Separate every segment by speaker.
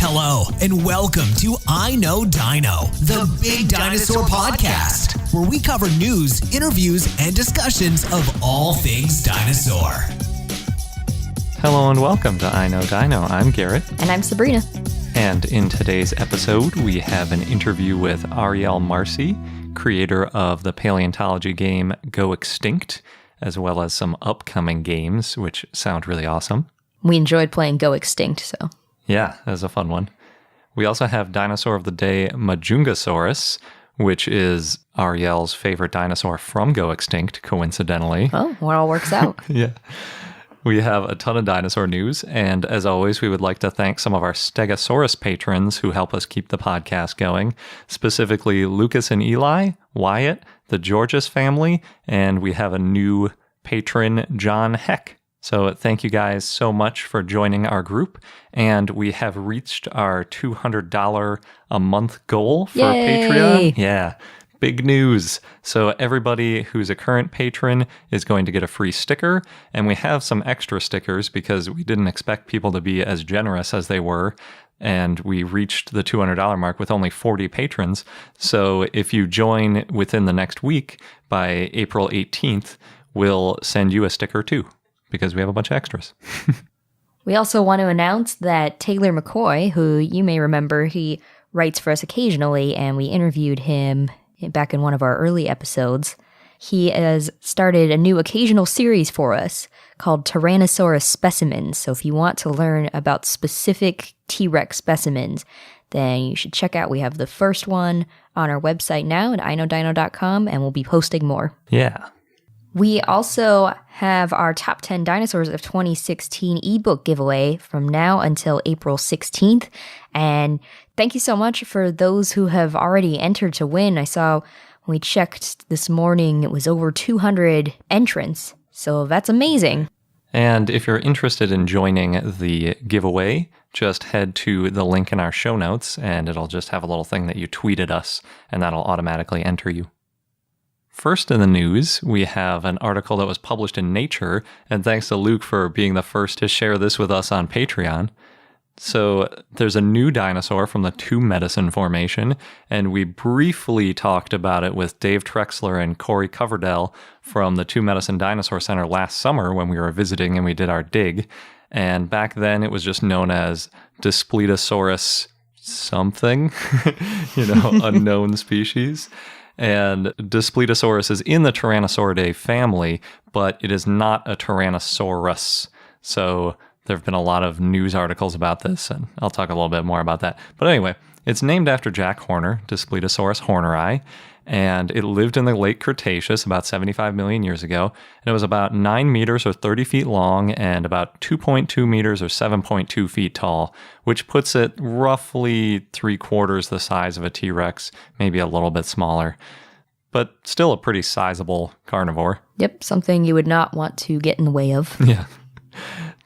Speaker 1: Hello, and welcome to I Know Dino, the Big Dinosaur Podcast, where we cover news, interviews, and discussions of all things dinosaur.
Speaker 2: Hello and welcome to I Know Dino. I'm Garrett.
Speaker 3: And I'm Sabrina.
Speaker 2: And in today's episode, we have an interview with Ariel Marcy, creator of the paleontology game Go Extinct, as well as some upcoming games, which sound really awesome.
Speaker 3: We enjoyed playing Go Extinct, so...
Speaker 2: Yeah, that was a fun one. We also have Dinosaur of the Day, Majungasaurus, which is Ariel's favorite dinosaur from Go Extinct, coincidentally.
Speaker 3: Oh, well, it all works out.
Speaker 2: Yeah. We have a ton of dinosaur news, and as always, we would like to thank some of our Stegosaurus patrons who help us keep the podcast going, specifically Lucas and Eli, Wyatt, the Georges family, and we have a new patron, John Heck. So thank you guys so much for joining our group, and we have reached our $200 a month goal for Patreon. Yeah, big news. So everybody who's a current patron is going to get a free sticker, and we have some extra stickers because we didn't expect people to be as generous as they were, and we reached the $200 mark with only 40 patrons. So if you join within the next week, by April 18th, we'll send you a sticker too, because we have a bunch of extras.
Speaker 3: We also want to announce that Taylor Mccoy, who you may remember, he writes for us occasionally, and we interviewed him back in one of our early episodes. He has started a new occasional series for us called Tyrannosaurus Specimens. So if you want to learn about specific T-Rex specimens, then you should check out. We have the first one on our website now at iknowdino.com, and we'll be posting more.
Speaker 2: Yeah.
Speaker 3: We also have our Top 10 Dinosaurs of 2016 ebook giveaway from now until April 16th. And thank you so much for those who have already entered to win. I saw when we checked this morning, it was over 200 entrants. So that's amazing.
Speaker 2: And if you're interested in joining the giveaway, just head to the link in our show notes, and it'll just have a little thing that you tweeted us, and that'll automatically enter you. First in the news, we have an article that was published in Nature, and thanks to Luke for being the first to share this with us on Patreon. So there's a new dinosaur from the Two Medicine formation, and we briefly talked about it with Dave Trexler and Corey Coverdell from the Two Medicine Dinosaur Center last summer when we were visiting and we did our dig. And back then it was just known as Daspletosaurus something, unknown species. And Daspletosaurus is in the Tyrannosauridae family, but it is not a Tyrannosaurus. So there have been a lot of news articles about this, and I'll talk a little bit more about that. But anyway, it's named after Jack Horner, Daspletosaurus horneri, and it lived in the late Cretaceous about 75 million years ago. And it was about 9 meters or 30 feet long and about 2.2 meters or 7.2 feet tall, which puts it roughly 3/4 the size of a T-Rex, maybe a little bit smaller, but still a pretty sizable carnivore.
Speaker 3: Yep, something you would not want to get in the way of.
Speaker 2: Yeah.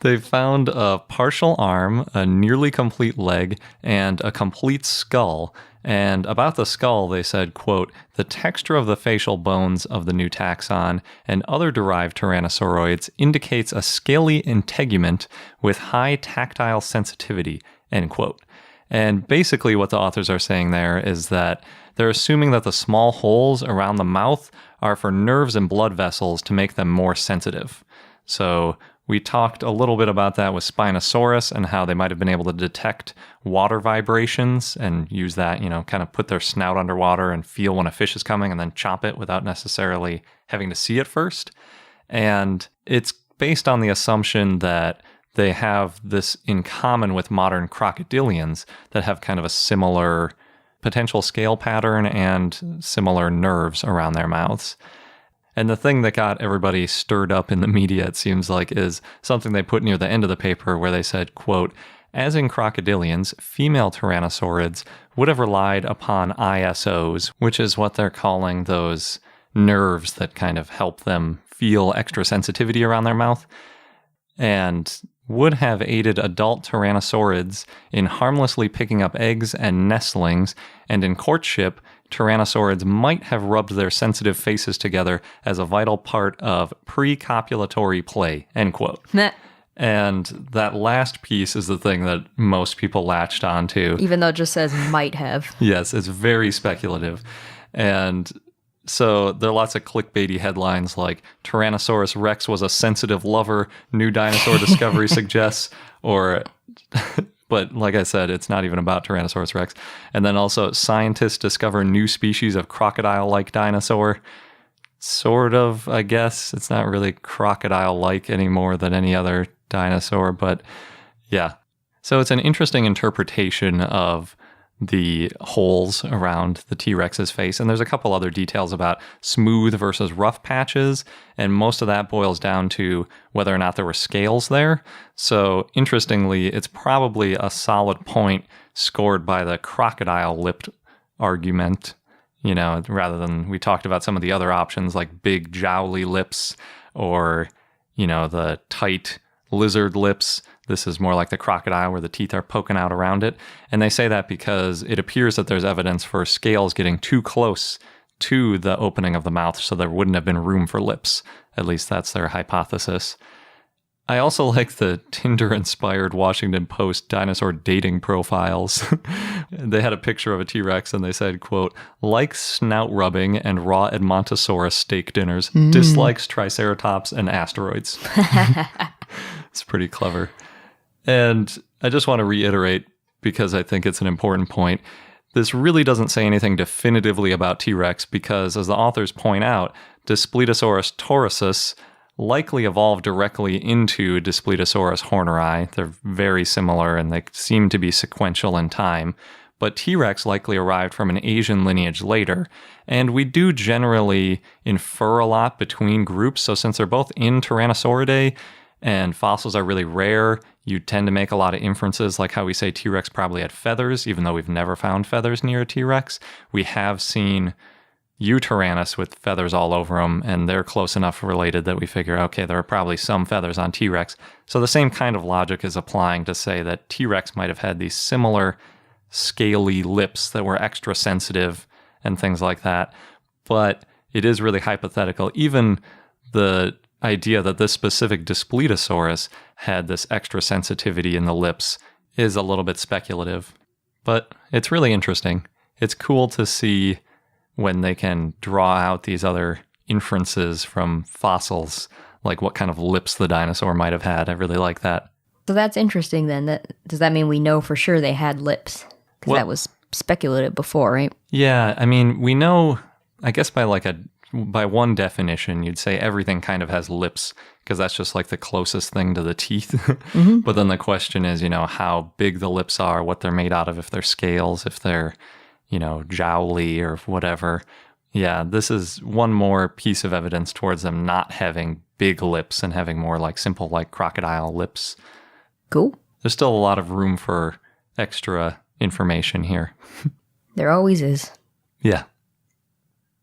Speaker 2: They found a partial arm, a nearly complete leg, and a complete skull. And about the skull, they said, quote, "The texture of the facial bones of the new taxon and other derived tyrannosauroids indicates a scaly integument with high tactile sensitivity," end quote. And basically what the authors are saying there is that they're assuming that the small holes around the mouth are for nerves and blood vessels to make them more sensitive. So we talked a little bit about that with Spinosaurus and how they might have been able to detect water vibrations and use that, kind of put their snout underwater and feel when a fish is coming and then chop it without necessarily having to see it first. And it's based on the assumption that they have this in common with modern crocodilians that have kind of a similar potential scale pattern and similar nerves around their mouths. And the thing that got everybody stirred up in the media, it seems like, is something they put near the end of the paper where they said, quote, "As in crocodilians, female tyrannosaurids would have relied upon ISOs," which is what they're calling those nerves that kind of help them feel extra sensitivity around their mouth, and would have aided adult tyrannosaurids in harmlessly picking up eggs and nestlings, and in courtship, tyrannosaurids might have rubbed their sensitive faces together as a vital part of pre-copulatory play, end quote. And that last piece is the thing that most people latched onto.
Speaker 3: Even though it just says might have.
Speaker 2: Yes, it's very speculative. And so there are lots of clickbaity headlines like Tyrannosaurus Rex was a sensitive lover, new dinosaur discovery suggests, or, but like I said, it's not even about Tyrannosaurus Rex. And then also scientists discover new species of crocodile-like dinosaur. Sort of, I guess. It's not really crocodile-like any more than any other dinosaur, but yeah. So it's an interesting interpretation of the holes around the T-Rex's face. And there's a couple other details about smooth versus rough patches, and most of that boils down to whether or not there were scales there. So interestingly, it's probably a solid point scored by the crocodile-lipped argument, you know, rather than we talked about some of the other options like big jowly lips or, you know, the tight lizard lips. This is more like the crocodile where the teeth are poking out around it. And they say that because it appears that there's evidence for scales getting too close to the opening of the mouth, so there wouldn't have been room for lips. At least that's their hypothesis. I also like the Tinder-inspired Washington Post dinosaur dating profiles. They had a picture of a T-Rex and they said, quote, likes snout rubbing and raw Edmontosaurus steak dinners, dislikes Triceratops and asteroids. It's pretty clever. And I just want to reiterate, because I think it's an important point, this really doesn't say anything definitively about T-Rex because, as the authors point out, Daspletosaurus taurusus likely evolved directly into Daspletosaurus horneri. They're very similar and they seem to be sequential in time. But T-Rex likely arrived from an Asian lineage later. And we do generally infer a lot between groups. So since they're both in Tyrannosauridae and fossils are really rare, you tend to make a lot of inferences, like how we say T-Rex probably had feathers, even though we've never found feathers near a T-Rex. We have seen Eutyrannus with feathers all over them, and they're close enough related that we figure, okay, there are probably some feathers on T-Rex. So the same kind of logic is applying to say that T-Rex might have had these similar scaly lips that were extra sensitive and things like that. But it is really hypothetical. Even the idea that this specific Daspletosaurus had this extra sensitivity in the lips is a little bit speculative. But it's really interesting. It's cool to see when they can draw out these other inferences from fossils, like what kind of lips the dinosaur might have had. I really like that.
Speaker 3: So that's interesting then. Does that mean we know for sure they had lips? Because that was speculative before, right?
Speaker 2: Yeah, I mean, we know, I guess by one definition, you'd say everything kind of has lips, because that's just like the closest thing to the teeth. Mm-hmm. But then the question is, you know, how big the lips are, what they're made out of, if they're scales, if they're, you know, jowly or whatever. Yeah, this is one more piece of evidence towards them not having big lips and having more like simple like crocodile lips.
Speaker 3: Cool.
Speaker 2: There's still a lot of room for extra information here.
Speaker 3: There always is.
Speaker 2: Yeah.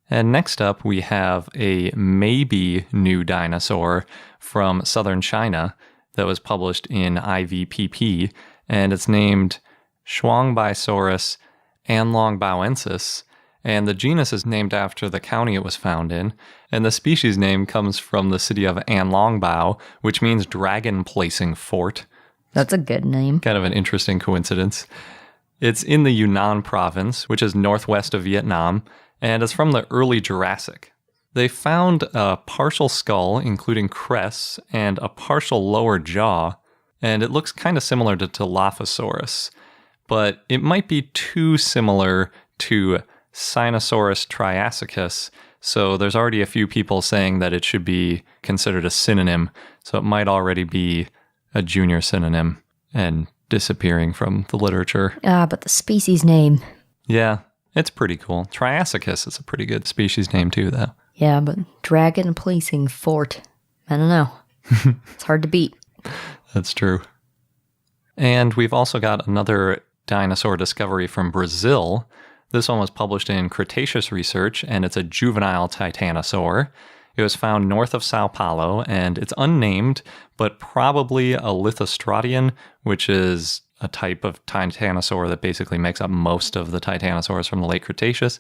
Speaker 2: And next up, we have a maybe new dinosaur from southern China that was published in IVPP, and it's named Zhuangbisaurus anlongbauensis, and the genus is named after the county it was found in, and the species name comes from the city of Anlongbao, which means dragon placing fort.
Speaker 3: That's a good name.
Speaker 2: Kind of an interesting coincidence. It's in the Yunnan province, which is northwest of Vietnam, and it's from the early Jurassic. They found a partial skull, including crests, and a partial lower jaw, and it looks kind of similar to Dilophosaurus, but it might be too similar to Sinosaurus triassicus, so there's already a few people saying that it should be considered a synonym, so it might already be a junior synonym and disappearing from the literature.
Speaker 3: But the species name.
Speaker 2: Yeah, it's pretty cool. Triassicus is a pretty good species name too, though.
Speaker 3: Yeah, but dragon placing fort. I don't know. It's hard to beat.
Speaker 2: That's true. And we've also got another dinosaur discovery from Brazil. This one was published in Cretaceous Research, and it's a juvenile titanosaur. It was found north of Sao Paulo, and it's unnamed, but probably a lithostratian, which is a type of titanosaur that basically makes up most of the titanosaurs from the late Cretaceous.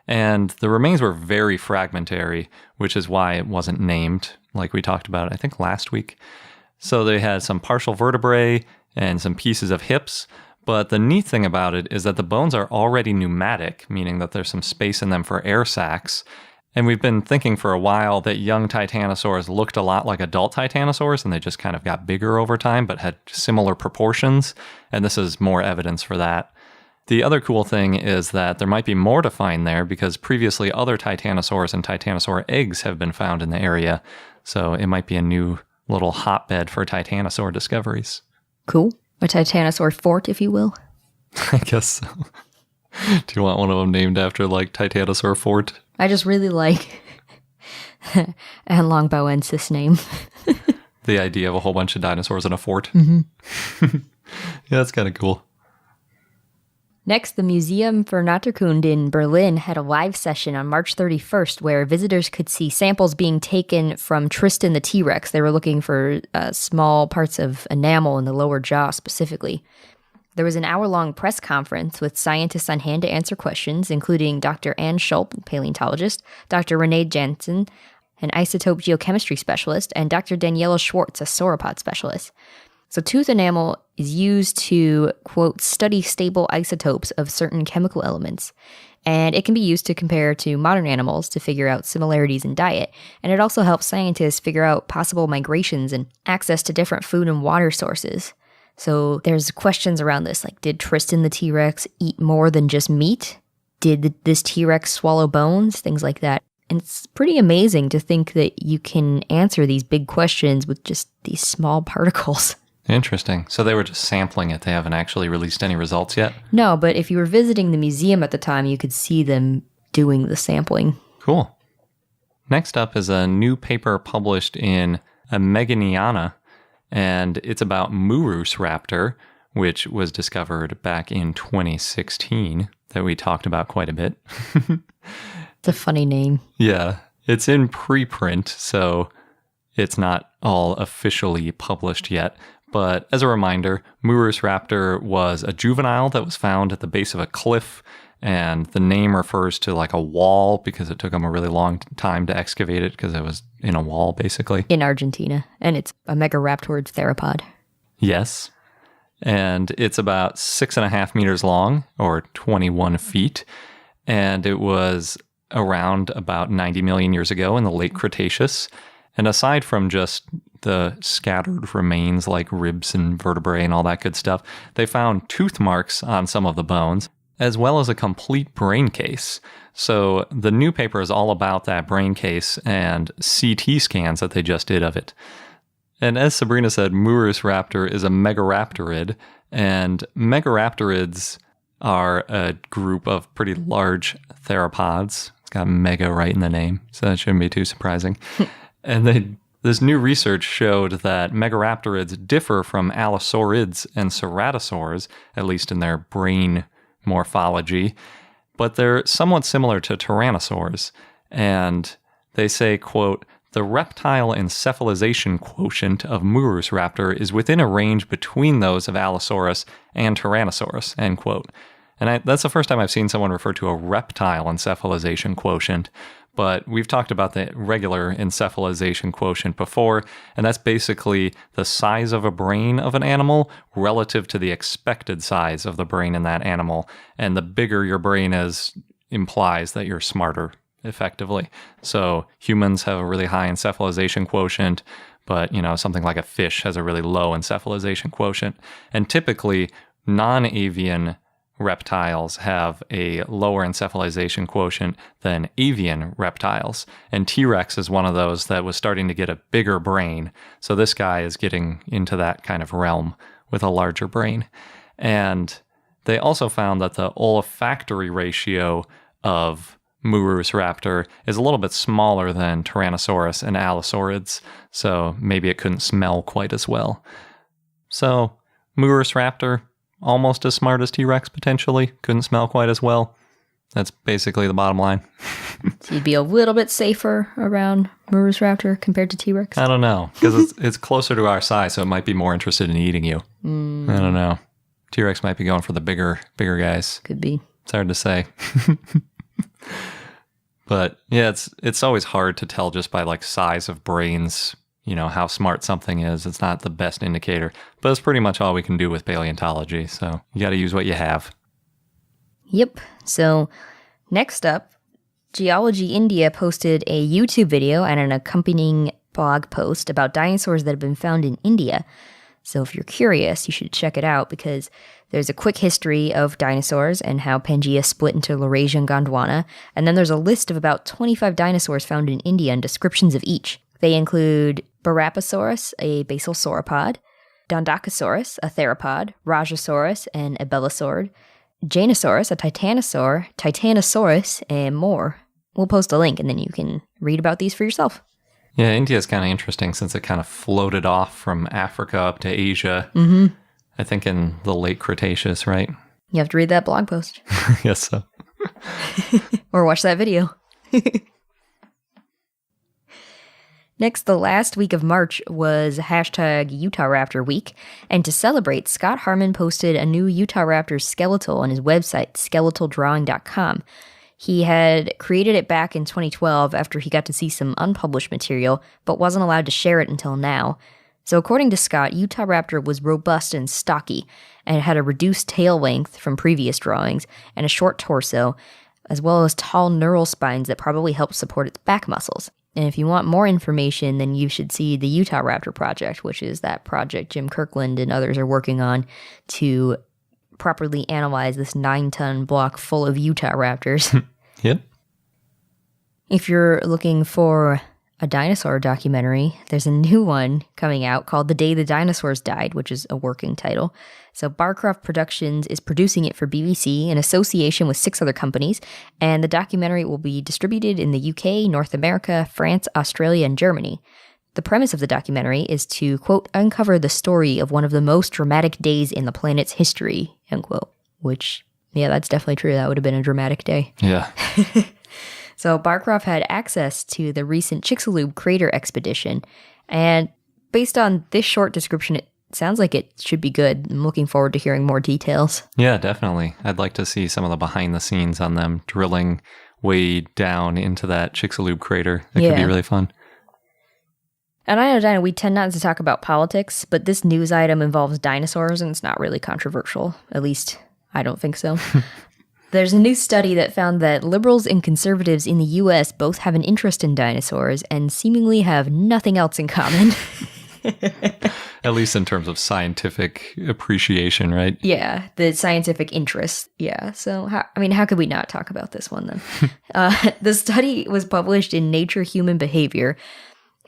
Speaker 2: And the remains were very fragmentary, which is why it wasn't named, like we talked about, I think, last week. So they had some partial vertebrae and some pieces of hips. But the neat thing about it is that the bones are already pneumatic, meaning that there's some space in them for air sacs. And we've been thinking for a while that young titanosaurs looked a lot like adult titanosaurs, and they just kind of got bigger over time, but had similar proportions. And this is more evidence for that. The other cool thing is that there might be more to find there because previously other titanosaurs and titanosaur eggs have been found in the area. So it might be a new little hotbed for titanosaur discoveries.
Speaker 3: Cool. A titanosaur fort, if you will.
Speaker 2: I guess so. Do you want one of them named after, like, Titanosaur Fort?
Speaker 3: I just really like Anne Longbowensis' name.
Speaker 2: The idea of a whole bunch of dinosaurs in a fort.
Speaker 3: Mm-hmm.
Speaker 2: Yeah, that's kind of cool.
Speaker 3: Next, the Museum für Naturkunde in Berlin had a live session on March 31st where visitors could see samples being taken from Tristan the T-Rex. They were looking for small parts of enamel in the lower jaw specifically. There was an hour-long press conference with scientists on hand to answer questions, including Dr. Anne Schulp, paleontologist, Dr. Renee Jansen, an isotope geochemistry specialist, and Dr. Daniela Schwartz, a sauropod specialist. So tooth enamel is used to, quote, study stable isotopes of certain chemical elements. And it can be used to compare to modern animals to figure out similarities in diet. And it also helps scientists figure out possible migrations and access to different food and water sources. So there's questions around this, like, did Tristan the T-Rex eat more than just meat? Did this T-Rex swallow bones? Things like that. And it's pretty amazing to think that you can answer these big questions with just these small particles.
Speaker 2: Interesting. So they were just sampling it. They haven't actually released any results yet?
Speaker 3: No, but if you were visiting the museum at the time, you could see them doing the sampling.
Speaker 2: Cool. Next up is a new paper published in Meganiana, and it's about Murusraptor, which was discovered back in 2016 that we talked about quite a bit.
Speaker 3: It's a funny name.
Speaker 2: Yeah, it's in preprint, so it's not all officially published yet. But as a reminder, Murusraptor was a juvenile that was found at the base of a cliff, and the name refers to like a wall because it took them a really long time to excavate it because it was in a wall, basically.
Speaker 3: In Argentina, and it's a Megaraptorid theropod.
Speaker 2: Yes, and it's about 6.5 meters long, or 21 feet, and it was around about 90 million years ago in the late Cretaceous. And aside from just the scattered remains like ribs and vertebrae and all that good stuff, they found tooth marks on some of the bones, as well as a complete brain case. So the new paper is all about that brain case and CT scans that they just did of it. And as Sabrina said, Murusraptor is a megaraptorid, and megaraptorids are a group of pretty large theropods. It's got mega right in the name, so that shouldn't be too surprising. And this new research showed that megaraptorids differ from allosaurids and ceratosaurs, at least in their brain morphology, but they're somewhat similar to tyrannosaurs. And they say, quote, the reptile encephalization quotient of Murusraptor is within a range between those of Allosaurus and Tyrannosaurus, end quote. And that's the first time I've seen someone refer to a reptile encephalization quotient. But we've talked about the regular encephalization quotient before, and that's basically the size of a brain of an animal relative to the expected size of the brain in that animal. And the bigger your brain is implies that you're smarter, effectively. So humans have a really high encephalization quotient, but, you know, something like a fish has a really low encephalization quotient. And typically, non-avian reptiles have a lower encephalization quotient than avian reptiles. And T-Rex is one of those that was starting to get a bigger brain. So this guy is getting into that kind of realm with a larger brain. And they also found that the olfactory ratio of Murusraptor is a little bit smaller than Tyrannosaurus and Allosaurids. So maybe it couldn't smell quite as well. So Murusraptor, almost as smart as T-Rex potentially, couldn't smell quite as well. That's basically the bottom line.
Speaker 3: So you'd be a little bit safer around Murusraptor compared to T-Rex?
Speaker 2: I don't know, because it's closer to our size, so it might be more interested in eating you. I don't know. T-Rex might be going for the bigger guys.
Speaker 3: Could be.
Speaker 2: It's hard to say. But yeah, it's always hard to tell just by like size of brains, how smart something is. It's not the best indicator, but it's pretty much all we can do with paleontology. So you got to use what you have.
Speaker 3: Yep. So next up, Geology India posted a YouTube video and an accompanying blog post about dinosaurs that have been found in India. So if you're curious, you should check it out because there's a quick history of dinosaurs and how Pangaea split into Laurasia and Gondwana. And then there's a list of about 25 dinosaurs found in India and descriptions of each. They include Barapasaurus, a basal sauropod, Dondacosaurus, a theropod, Rajasaurus, and Abelisaurid, Janosaurus, a titanosaur, Titanosaurus, and more. We'll post a link and then you can read about these for yourself.
Speaker 2: Yeah, India is kind of interesting since it kind of floated off from Africa up to Asia. I think in the late Cretaceous, right?
Speaker 3: You have to read that blog post.
Speaker 2: Yes, so.
Speaker 3: Or watch that video. Next, the last week of March was hashtag Utahraptor Week, and to celebrate, Scott Harmon posted a new Utahraptor skeletal on his website, skeletaldrawing.com. He had created it back in 2012 after he got to see some unpublished material, but wasn't allowed to share it until now. So according to Scott, Utahraptor was robust and stocky, and it had a reduced tail length from previous drawings, and a short torso, as well as tall neural spines that probably helped support its back muscles. And if you want more information, then you should see the Utahraptor Project, which is that project Jim Kirkland and others are working on to properly analyze this 9-ton block full of Utahraptors.
Speaker 2: Yep.
Speaker 3: If you're looking for a dinosaur documentary, there's a new one coming out called The Day the Dinosaurs Died, which is a working title. So Barcroft Productions is producing it for BBC in association with 6 other companies, and the documentary will be distributed in the UK, North America, France, Australia, and Germany. The premise of the documentary is to, quote, uncover the story of one of the most dramatic days in the planet's history, end quote. Which, yeah, that's definitely true. That would have been a dramatic day.
Speaker 2: Yeah.
Speaker 3: So Barcroft had access to the recent Chicxulub crater expedition, and based on this short description, it sounds like it should be good. I'm looking forward to hearing more details.
Speaker 2: Yeah, definitely. I'd like to see some of the behind the scenes on them drilling way down into that Chicxulub crater. It could be really fun.
Speaker 3: And I know, Dino, we tend not to talk about politics, but this news item involves dinosaurs, and it's not really controversial. At least, I don't think so. There's a new study that found that liberals and conservatives in the U.S. both have an interest in dinosaurs and seemingly have nothing else in common.
Speaker 2: At least in terms of scientific appreciation, right?
Speaker 3: Yeah, the scientific interest. Yeah, so how could we not talk about this one then? The study was published in Nature Human Behavior,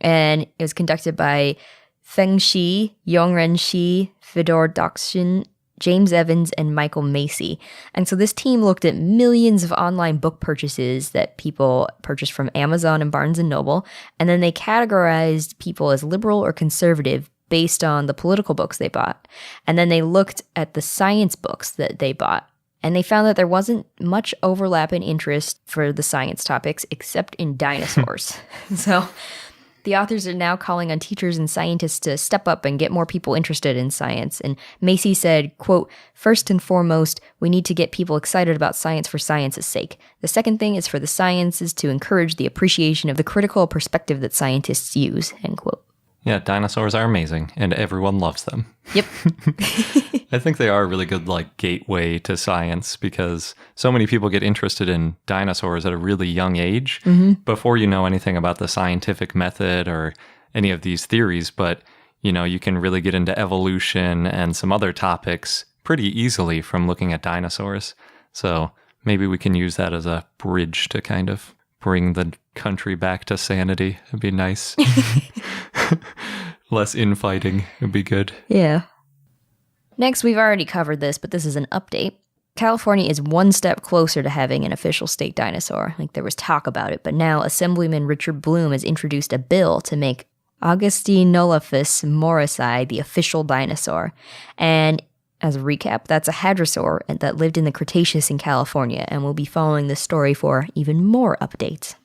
Speaker 3: and it was conducted by Feng Shi, Yongren Shi, Fedor Dokshin, James Evans, and Michael Macy. And so this team looked at millions of online book purchases that people purchased from Amazon and Barnes & Noble, and then they categorized people as liberal or conservative based on the political books they bought. And then they looked at the science books that they bought, and they found that there wasn't much overlap in interest for the science topics except in dinosaurs. So the authors are now calling on teachers and scientists to step up and get more people interested in science. And Macy said, quote, first and foremost, we need to get people excited about science for science's sake. The second thing is for the sciences to encourage the appreciation of the critical perspective that scientists use, end quote.
Speaker 2: Yeah, dinosaurs are amazing, and everyone loves them.
Speaker 3: Yep.
Speaker 2: I think they are a really good gateway to science because so many people get interested in dinosaurs at a really young age before you know anything about the scientific method or any of these theories. But, you can really get into evolution and some other topics pretty easily from looking at dinosaurs. So maybe we can use that as a bridge to kind of bring the country back to sanity. It'd be nice. Less infighting would be good.
Speaker 3: Yeah. Next, we've already covered this, but this is an update. California is one step closer to having an official state dinosaur. There was talk about it, but now Assemblyman Richard Bloom has introduced a bill to make Augustinophus morrisi the official dinosaur. And as a recap, that's a hadrosaur that lived in the Cretaceous in California, and we'll be following this story for even more updates.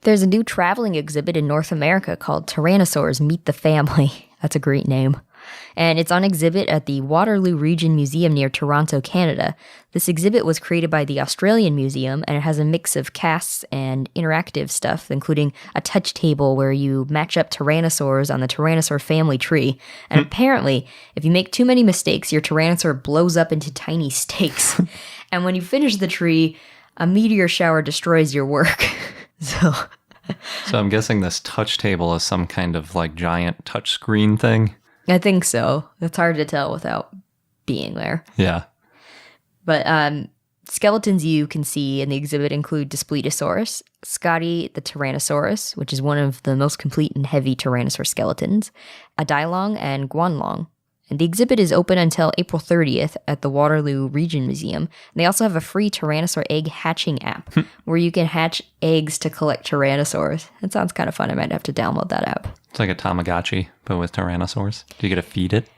Speaker 3: There's a new traveling exhibit in North America called Tyrannosaurs Meet the Family. That's a great name. And it's on exhibit at the Waterloo Region Museum near Toronto, Canada. This exhibit was created by the Australian Museum, and it has a mix of casts and interactive stuff, including a touch table where you match up tyrannosaurs on the Tyrannosaur family tree. And apparently, if you make too many mistakes, your Tyrannosaur blows up into tiny steaks. And when you finish the tree, a meteor shower destroys your work. So
Speaker 2: I'm guessing this touch table is some kind of like giant touch screen thing.
Speaker 3: I think so. It's hard to tell without being there.
Speaker 2: Yeah.
Speaker 3: But skeletons you can see in the exhibit include Daspletosaurus, Scotty the Tyrannosaurus, which is one of the most complete and heavy Tyrannosaur skeletons, a Dilong, and Guanlong. And the exhibit is open until April 30th at the Waterloo Region Museum. And they also have a free Tyrannosaur egg hatching app where you can hatch eggs to collect Tyrannosaurs. That sounds kind of fun. I might have to download that app.
Speaker 2: It's like a Tamagotchi, but with Tyrannosaurs. Do you get to feed it?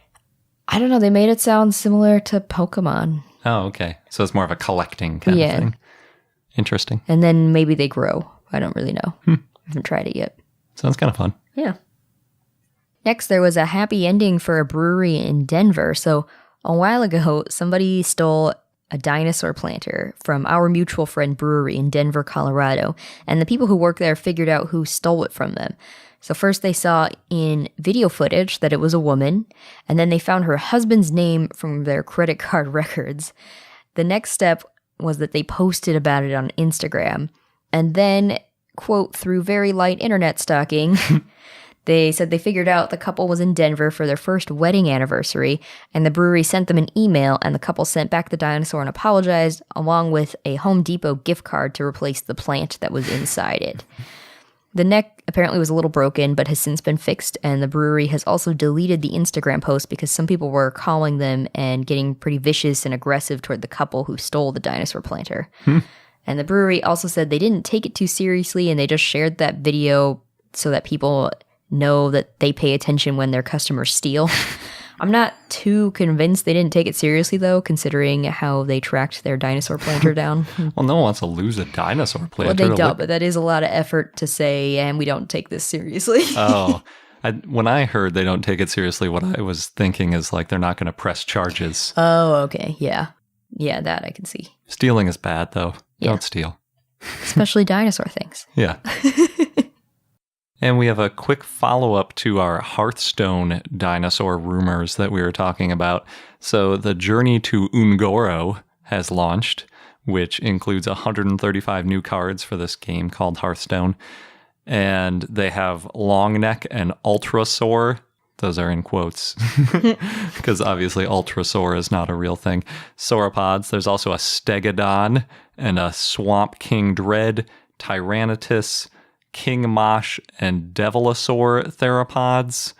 Speaker 3: I don't know. They made it sound similar to Pokemon.
Speaker 2: Oh, okay. So it's more of a collecting kind of thing. Interesting.
Speaker 3: And then maybe they grow. I don't really know. I haven't tried it yet.
Speaker 2: Sounds kind of fun.
Speaker 3: Yeah. Next, there was a happy ending for a brewery in Denver. So a while ago, somebody stole a dinosaur planter from our mutual friend brewery in Denver, Colorado. And the people who work there figured out who stole it from them. So first they saw in video footage that it was a woman, and then they found her husband's name from their credit card records. The next step was that they posted about it on Instagram. And then, quote, through very light internet stalking, they said they figured out the couple was in Denver for their first wedding anniversary, and the brewery sent them an email, and the couple sent back the dinosaur and apologized, along with a Home Depot gift card to replace the plant that was inside it. The neck apparently was a little broken, but has since been fixed, and the brewery has also deleted the Instagram post because some people were calling them and getting pretty vicious and aggressive toward the couple who stole the dinosaur planter. And the brewery also said they didn't take it too seriously, and they just shared that video so that people know that they pay attention when their customers steal. I'm not too convinced they didn't take it seriously, though, considering how they tracked their dinosaur planter down.
Speaker 2: Well, no one wants to lose a dinosaur planter.
Speaker 3: Well, they don't, but that is a lot of effort to say, and we don't take this seriously.
Speaker 2: Oh, when I heard they don't take it seriously, what I was thinking is like they're not going to press charges.
Speaker 3: Oh, okay. Yeah. Yeah, that I can see.
Speaker 2: Stealing is bad, though.
Speaker 3: Yeah.
Speaker 2: Don't steal.
Speaker 3: Especially dinosaur things.
Speaker 2: Yeah. And we have a quick follow-up to our Hearthstone dinosaur rumors that we were talking about. So the Journey to Ungoro has launched, which includes 135 new cards for this game called Hearthstone. And they have Longneck and Ultrasaur. Those are in quotes, because obviously Ultrasaur is not a real thing. Sauropods. There's also a Stegodon and a Swamp King Dread, Tyrannotis, King Mosh, and Devilosaur theropods.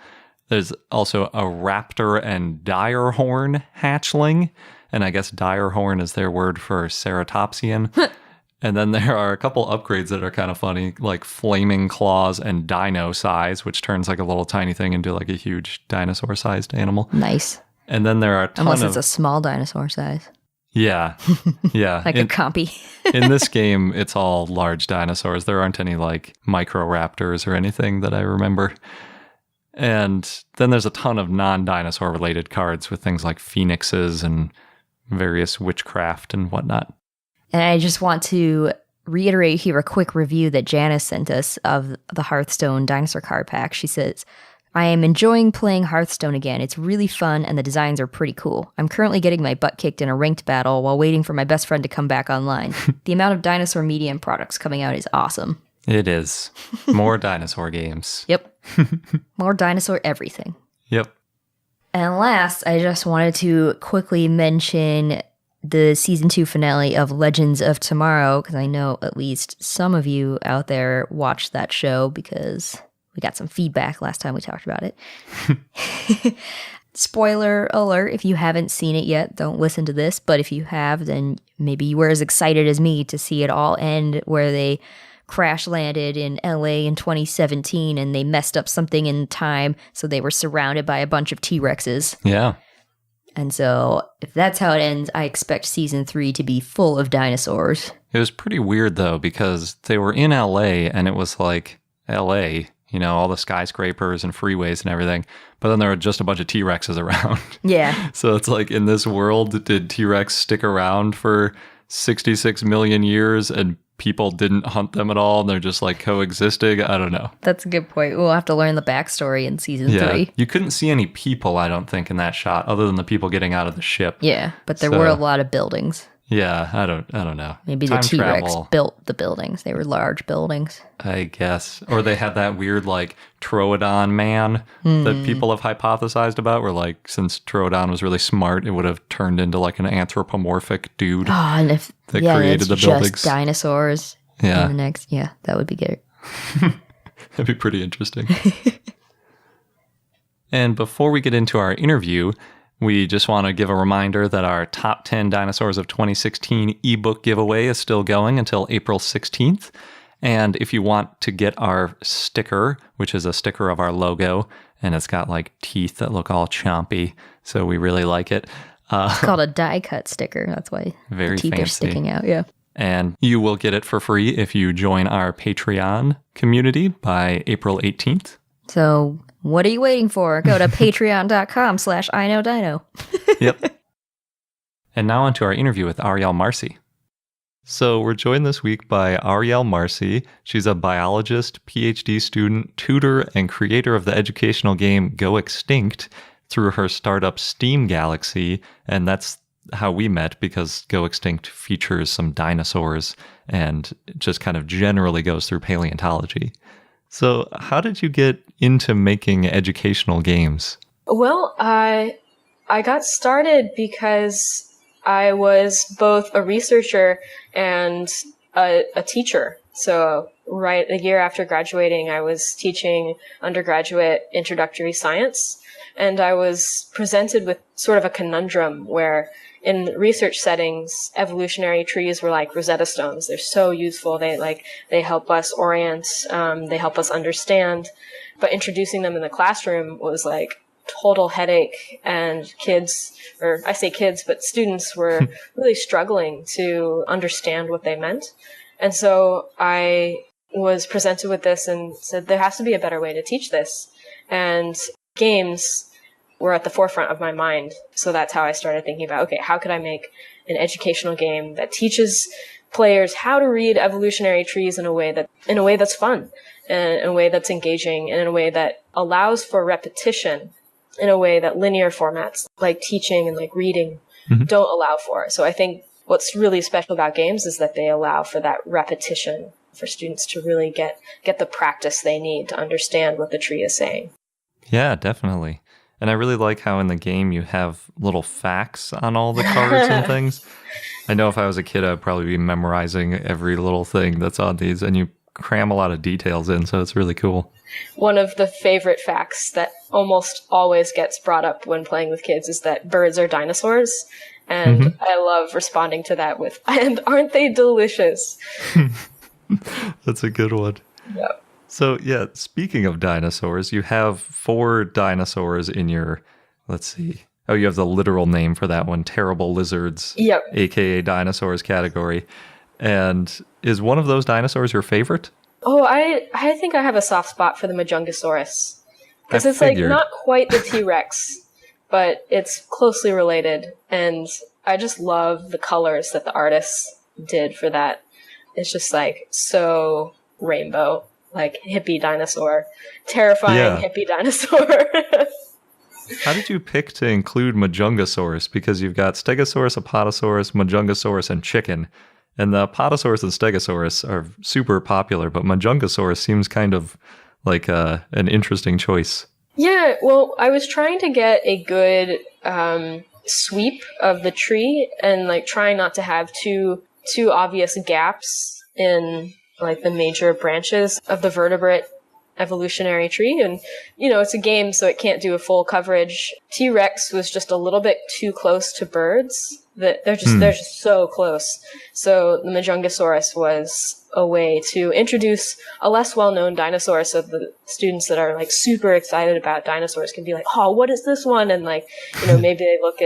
Speaker 2: There's also a Raptor and Direhorn hatchling, and I guess Direhorn is their word for ceratopsian. And then there are a couple upgrades that are kind of funny, like Flaming Claws and Dino Size, which turns like a little tiny thing into like a huge dinosaur-sized animal.
Speaker 3: Nice.
Speaker 2: And then there are a ton
Speaker 3: Unless it's a small dinosaur size.
Speaker 2: Yeah, yeah.
Speaker 3: Like a compy.
Speaker 2: In this game, it's all large dinosaurs. There aren't any like microraptors or anything that I remember. And then there's a ton of non-dinosaur related cards with things like phoenixes and various witchcraft and whatnot.
Speaker 3: And I just want to reiterate here a quick review that Janice sent us of the Hearthstone dinosaur card pack. She says, I am enjoying playing Hearthstone again. It's really fun and the designs are pretty cool. I'm currently getting my butt kicked in a ranked battle while waiting for my best friend to come back online. The amount of dinosaur media and products coming out is awesome.
Speaker 2: It is. More dinosaur games.
Speaker 3: Yep. More dinosaur everything.
Speaker 2: Yep.
Speaker 3: And last, I just wanted to quickly mention the season 2 finale of Legends of Tomorrow, because I know at least some of you out there watched that show because we got some feedback last time we talked about it. Spoiler alert, if you haven't seen it yet, don't listen to this. But if you have, then maybe you were as excited as me to see it all end where they crash landed in LA in 2017 and they messed up something in time. So they were surrounded by a bunch of T-Rexes.
Speaker 2: Yeah.
Speaker 3: And so if that's how it ends, I expect season 3 to be full of dinosaurs.
Speaker 2: It was pretty weird though, because they were in LA and it was like LA, all the skyscrapers and freeways and everything. But then there were just a bunch of T-Rexes around.
Speaker 3: Yeah.
Speaker 2: So it's like, in this world, did T-Rex stick around for 66 million years and people didn't hunt them at all and they're just like coexisting? I don't know.
Speaker 3: That's a good point. We'll have to learn the backstory in season 3.
Speaker 2: You couldn't see any people, I don't think, in that shot other than the people getting out of the ship.
Speaker 3: Yeah, but there were a lot of buildings.
Speaker 2: Yeah, I don't know.
Speaker 3: Maybe the T-Rex built the buildings. They were large buildings.
Speaker 2: I guess. Or they had that weird, like, Troodon man that people have hypothesized about, where, like, since Troodon was really smart, it would have turned into, like, an anthropomorphic dude
Speaker 3: that
Speaker 2: created the buildings.
Speaker 3: Just dinosaurs.
Speaker 2: Yeah.
Speaker 3: In the next, that would be good.
Speaker 2: That'd be pretty interesting. And before we get into our interview, we just want to give a reminder that our Top 10 Dinosaurs of 2016 ebook giveaway is still going until April 16th. And if you want to get our sticker, which is a sticker of our logo, and it's got like teeth that look all chompy, so we really like it.
Speaker 3: It's called a die-cut sticker. That's why
Speaker 2: very
Speaker 3: the teeth
Speaker 2: fancy.
Speaker 3: are sticking out, yeah.
Speaker 2: And you will get it for free if you join our Patreon community by April 18th.
Speaker 3: So what are you waiting for? Go to patreon.com/iknowdino.
Speaker 2: Yep. And now on to our interview with Ariel Marcy. So we're joined this week by Ariel Marcy. She's a biologist, PhD student, tutor, and creator of the educational game Go Extinct through her startup Steam Galaxy. And that's how we met, because Go Extinct features some dinosaurs and just kind of generally goes through paleontology. So how did you get into making educational games?
Speaker 4: Well, I got started because I was both a researcher and a teacher. So right a year after graduating, I was teaching undergraduate introductory science, and I was presented with sort of a conundrum where in research settings, evolutionary trees were like Rosetta Stones. They're so useful. They help us orient. They help us understand. But introducing them in the classroom was like total headache, and kids, or I say kids, but students were really struggling to understand what they meant. And so I was presented with this and said, there has to be a better way to teach this. And games were at the forefront of my mind. So that's how I started thinking about, okay, how could I make an educational game that teaches players how to read evolutionary trees in a way that's fun, and in a way that's engaging, and in a way that allows for repetition in a way that linear formats like teaching and like reading don't allow for. So I think what's really special about games is that they allow for that repetition for students to really get the practice they need to understand what the tree is saying.
Speaker 2: Yeah, definitely. And I really like how in the game you have little facts on all the cards and things. I know if I was a kid, I'd probably be memorizing every little thing that's on these, and you cram a lot of details in, so it's really cool.
Speaker 4: One of the favorite facts that almost always gets brought up when playing with kids is that birds are dinosaurs. And I love responding to that with, and aren't they delicious?
Speaker 2: That's a good one.
Speaker 4: Yep.
Speaker 2: So, yeah, speaking of dinosaurs, you have 4 dinosaurs in your, let's see. Oh, you have the literal name for that one, terrible lizards,
Speaker 4: Yep.
Speaker 2: aka dinosaurs category. And is one of those dinosaurs your favorite?
Speaker 4: Oh, I think I have a soft spot for the Majungasaurus. Because it's
Speaker 2: figured.
Speaker 4: like not quite the T-Rex, but it's closely related. And I just love the colors that the artists did for that. It's just like so rainbow. Like hippie dinosaur, terrifying hippie dinosaur.
Speaker 2: How did you pick to include Majungasaurus? Because you've got Stegosaurus, Apatosaurus, Majungasaurus, and chicken. And the Apatosaurus and Stegosaurus are super popular, but Majungasaurus seems kind of like an interesting choice.
Speaker 4: Yeah, well, I was trying to get a good sweep of the tree and like trying not to have too obvious gaps in like the major branches of the vertebrate evolutionary tree. And, you know, it's a game, so it can't do a full coverage. T-Rex was just a little bit too close to birds. They're just so close. So the Majungasaurus was a way to introduce a less well-known dinosaur, so the students that are like super excited about dinosaurs can be like, oh, what is this one? And like, you know, maybe they look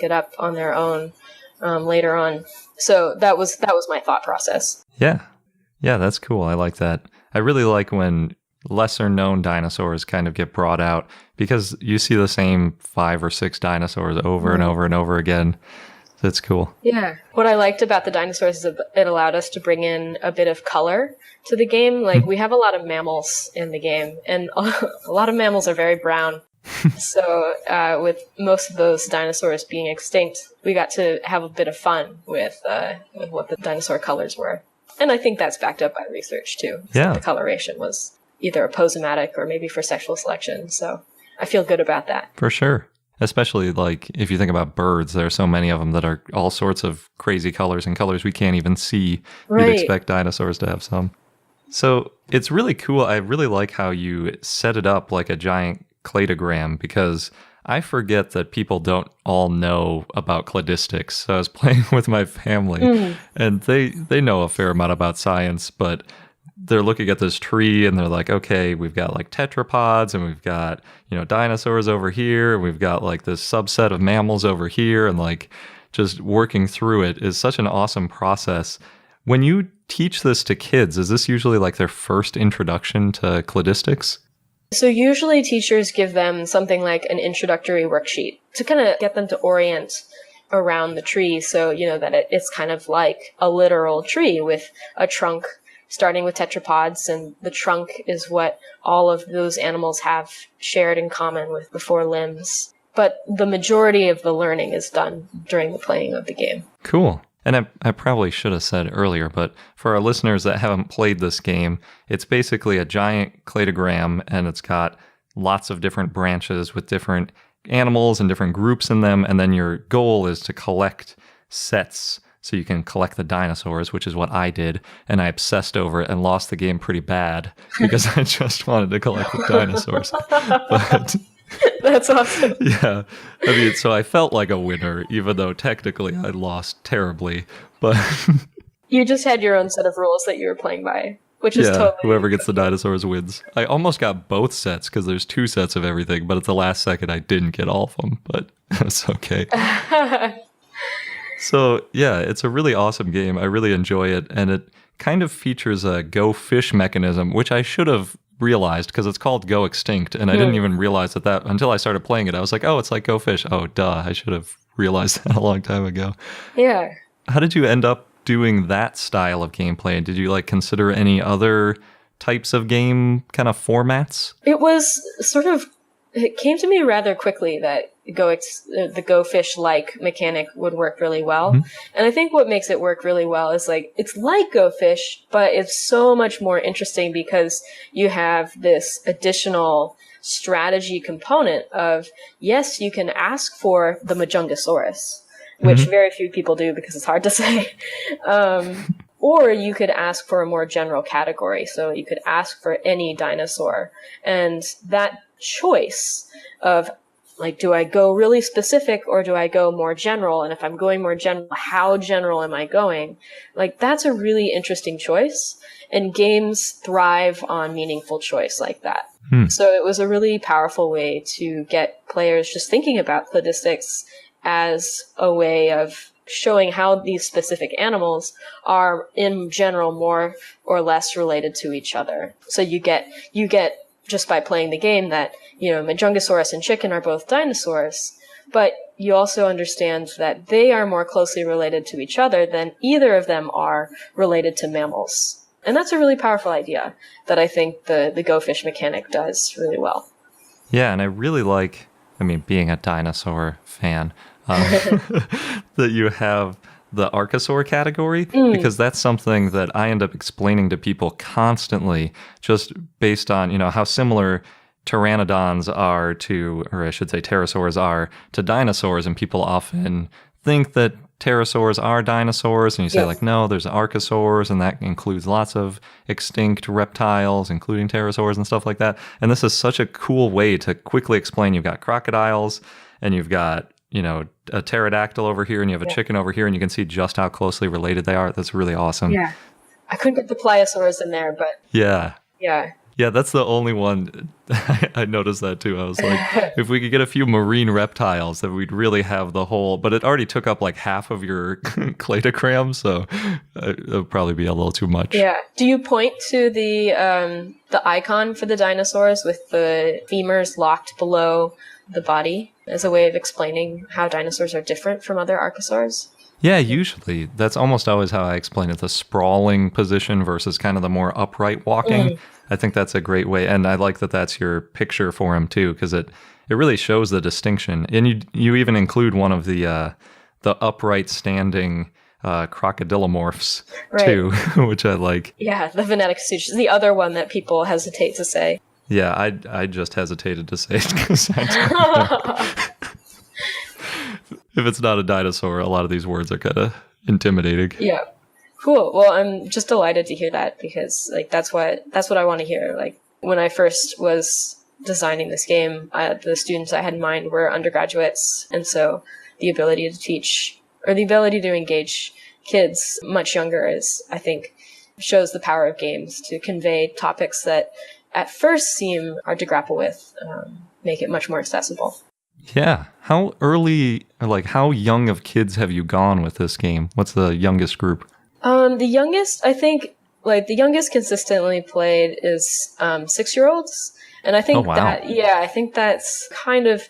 Speaker 4: it up on their own later on. So that was my thought process.
Speaker 2: Yeah, that's cool. I like that. I really like when lesser known dinosaurs kind of get brought out because you see the same 5 or 6 dinosaurs over and over and over again. That's cool.
Speaker 4: Yeah. What I liked about the dinosaurs is it allowed us to bring in a bit of color to the game. Like, we have a lot of mammals in the game, and a lot of mammals are very brown. So with most of those dinosaurs being extinct, we got to have a bit of fun with what the dinosaur colors were. And I think that's backed up by research, too.
Speaker 2: Yeah.
Speaker 4: The coloration was either aposematic or maybe for sexual selection. So I feel good about that.
Speaker 2: For sure. Especially, like, if you think about birds, there are so many of them that are all sorts of crazy colors and colors we can't even see.
Speaker 4: Right.
Speaker 2: You'd expect dinosaurs to have some. So it's really cool. I really like how you set it up like a giant cladogram, because I forget that people don't all know about cladistics. So I was playing with my family, and they know a fair amount about science, but they're looking at this tree and they're like, okay, we've got like tetrapods and we've got, dinosaurs over here. And we've got like this subset of mammals over here. And like just working through it is such an awesome process. When you teach this to kids, is this usually like their first introduction to cladistics?
Speaker 4: So usually teachers give them something like an introductory worksheet to kind of get them to orient around the tree. So, that it's kind of like a literal tree with a trunk starting with tetrapods, and the trunk is what all of those animals have shared in common with the 4 limbs. But the majority of the learning is done during the playing of the game.
Speaker 2: Cool. And I probably should have said earlier, but for our listeners that haven't played this game, it's basically a giant cladogram, and it's got lots of different branches with different animals and different groups in them, and then your goal is to collect sets. So you can collect the dinosaurs, which is what I did, and I obsessed over it and lost the game pretty bad because I just wanted to collect the dinosaurs. But
Speaker 4: That's awesome.
Speaker 2: yeah, so I felt like a winner, even though technically I lost terribly. But
Speaker 4: You just had your own set of rules that you were playing by, which is totally...
Speaker 2: whoever gets the dinosaurs wins. I almost got both sets because there's 2 sets of everything, but at the last second I didn't get all of them, but it's okay. So, yeah, it's a really awesome game. I really enjoy it, and it kind of features a go fish mechanism, which I should have realized because it's called Go Extinct, and I didn't even realize that until I started playing it. I was like, oh, it's like Go Fish. Oh, duh, I should have realized that a long time ago.
Speaker 4: Yeah.
Speaker 2: How did you end up doing that style of gameplay? Did you consider any other types of game kind of formats?
Speaker 4: It came to me rather quickly that the Go Fish-like mechanic would work really well. Mm-hmm. And I think what makes it work really well is it's like Go Fish, but it's so much more interesting because you have this additional strategy component of, yes, you can ask for the Majungasaurus, which very few people do because it's hard to say. Or you could ask for a more general category. So you could ask for any dinosaur. And that choice of do I go really specific or do I go more general? And if I'm going more general, how general am I going? That's a really interesting choice. And games thrive on meaningful choice like that. So it was a really powerful way to get players just thinking about cladistics as a way of showing how these specific animals are in general more or less related to each other. So you get just by playing the game that, Majungasaurus and chicken are both dinosaurs, but you also understand that they are more closely related to each other than either of them are related to mammals. And that's a really powerful idea that I think the Go Fish mechanic does really well.
Speaker 2: Yeah, and I really like, being a dinosaur fan, that you have the Archosaur category, because that's something that I end up explaining to people constantly, just based on, how similar pteranodons are to, or I should say pterosaurs are to dinosaurs, and people often think that pterosaurs are dinosaurs, and you say no, there's archosaurs, and that includes lots of extinct reptiles, including pterosaurs and stuff like that. And this is such a cool way to quickly explain. You've got crocodiles, and you've got a pterodactyl over here, and you have a chicken over here, and you can see just how closely related they are. That's really awesome.
Speaker 4: Yeah. I couldn't get the pliosaurs in there, but...
Speaker 2: Yeah.
Speaker 4: Yeah.
Speaker 2: Yeah, that's the only one. I noticed that too. I was like, if we could get a few marine reptiles, then we'd really have the whole. But it already took up like half of your cladogram, so it'll probably be a little too much.
Speaker 4: Yeah. Do you point to the icon for the dinosaurs with the femurs locked below the body as a way of explaining how dinosaurs are different from other archosaurs?
Speaker 2: Yeah, usually. That's almost always how I explain it, the sprawling position versus kind of the more upright walking. I think that's a great way. And I like that that's your picture for him, too, because it really shows the distinction. And you even include one of the upright standing crocodilomorphs, too, which I like.
Speaker 4: Yeah, the Veneticusuchus, the other one that people hesitate to say.
Speaker 2: Yeah, I just hesitated to say it because if it's not a dinosaur, a lot of these words are kind of intimidating.
Speaker 4: Yeah. Cool. Well, I'm just delighted to hear that because like that's what I want to hear. Like when I first was designing this game, the students I had in mind were undergraduates, and so the ability to teach or the ability to engage kids much younger is, I think, shows the power of games to convey topics that at first seem hard to grapple with, make it much more accessible.
Speaker 2: Yeah. How early, or like how young of kids have you gone with this game? What's the youngest group?
Speaker 4: The youngest, I think, like the youngest consistently played is 6-year-olds. And I think I think that's kind of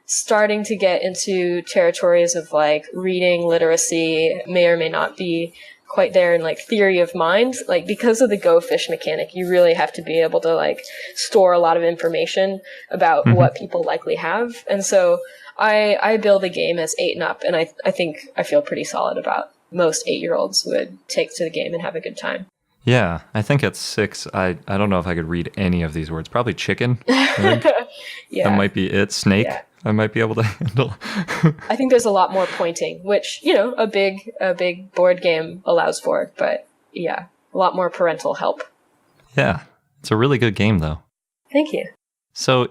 Speaker 4: starting to get into territories of like reading literacy may or may not be quite there in like theory of mind. Like because of the go fish mechanic, you really have to be able to like store a lot of information about what people likely have. And so I build a game as 8 and up, and I think I feel pretty solid about most 8-year-olds would take to the game and have a good time.
Speaker 2: Yeah, I think at 6, I don't know if I could read any of these words. Probably chicken. Right?
Speaker 4: Yeah.
Speaker 2: That might be it. Snake.
Speaker 4: Yeah.
Speaker 2: I might be able to handle.
Speaker 4: I think there's a lot more pointing, which, you know, a big board game allows for, but yeah, a lot more parental help.
Speaker 2: Yeah, it's a really good game though.
Speaker 4: Thank you.
Speaker 2: So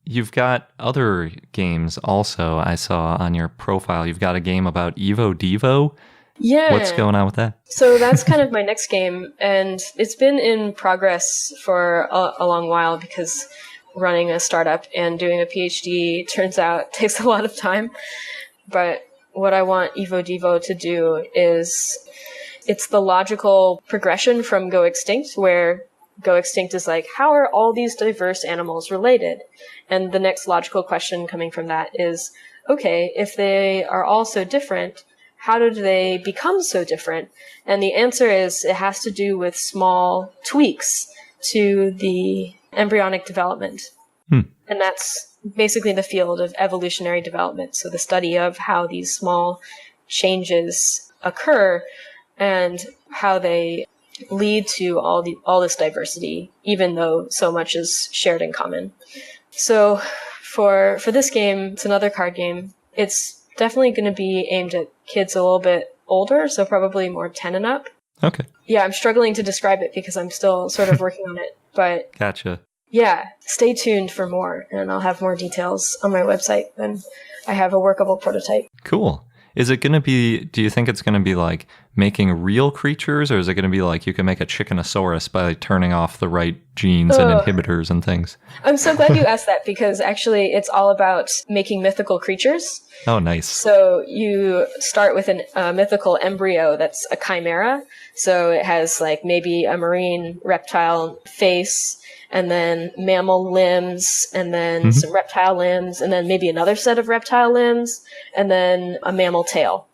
Speaker 2: you've got other games also I saw on your profile. You've got a game about Evo Devo.
Speaker 4: Yeah.
Speaker 2: What's going on with that?
Speaker 4: So that's kind of my next game, and it's been in progress for a long while because running a startup and doing a PhD turns out takes a lot of time. But what I want Evo Devo to do is it's the logical progression from Go Extinct, where Go Extinct is like, how are all these diverse animals related? And the next logical question coming from that is, okay, if they are all so different, how did they become so different? And the answer is it has to do with small tweaks to the embryonic development. And that's basically the field of evolutionary development. So the study of how these small changes occur and how they lead to all this diversity, even though so much is shared in common. So for this game, it's another card game. It's definitely going to be aimed at kids a little bit older, so probably more 10 and up.
Speaker 2: Okay.
Speaker 4: Yeah, I'm struggling to describe it because I'm still sort of working on it, but
Speaker 2: Gotcha.
Speaker 4: Yeah, stay tuned for more, and I'll have more details on my website when I have a workable prototype.
Speaker 2: Cool. Is it going to be, do you think it's going to be like making real creatures, or is it going to be like you can make a Chicxulub by turning off the right genes and inhibitors and things?
Speaker 4: I'm so glad you asked that, because actually it's all about making mythical creatures.
Speaker 2: Oh, nice.
Speaker 4: So you start with a mythical embryo that's a chimera. So it has like maybe a marine reptile face, and then mammal limbs, and then some reptile limbs, and then maybe another set of reptile limbs, and then a mammal tail.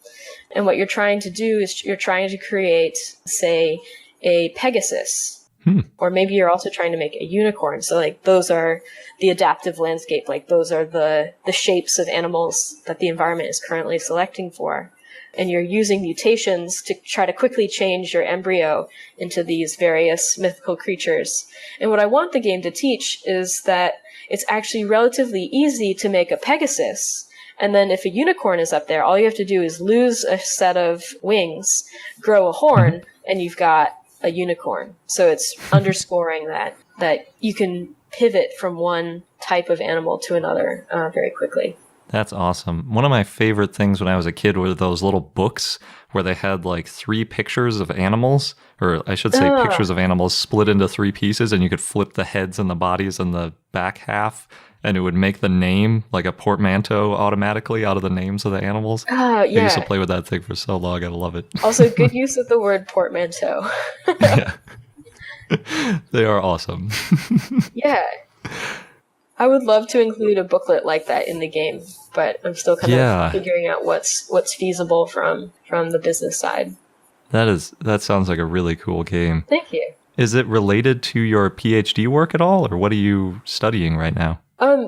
Speaker 4: And what you're trying to do is you're trying to create, say, a Pegasus. Or maybe you're also trying to make a unicorn. So like those are the adaptive landscape, like those are the shapes of animals that the environment is currently selecting for. And you're using mutations to try to quickly change your embryo into these various mythical creatures. And what I want the game to teach is that it's actually relatively easy to make a Pegasus. And then if a unicorn is up there, all you have to do is lose a set of wings, grow a horn, and you've got a unicorn. So it's underscoring that you can pivot from one type of animal to another very quickly.
Speaker 2: That's awesome. One of my favorite things when I was a kid were those little books where they had like 3 pictures of animals, or I should say pictures of animals split into 3 pieces, and you could flip the heads and the bodies and the back half, and it would make the name like a portmanteau automatically out of the names of the animals.
Speaker 4: Yeah.
Speaker 2: I used to play with that thing for so long. I love it.
Speaker 4: Also, good use of the word portmanteau.
Speaker 2: Yeah. They are awesome.
Speaker 4: Yeah. I would love to include a booklet like that in the game, but I'm still kind of figuring out what's feasible from the business side.
Speaker 2: That sounds like a really cool game.
Speaker 4: Thank you.
Speaker 2: Is it related to your PhD work at all, or what are you studying right now?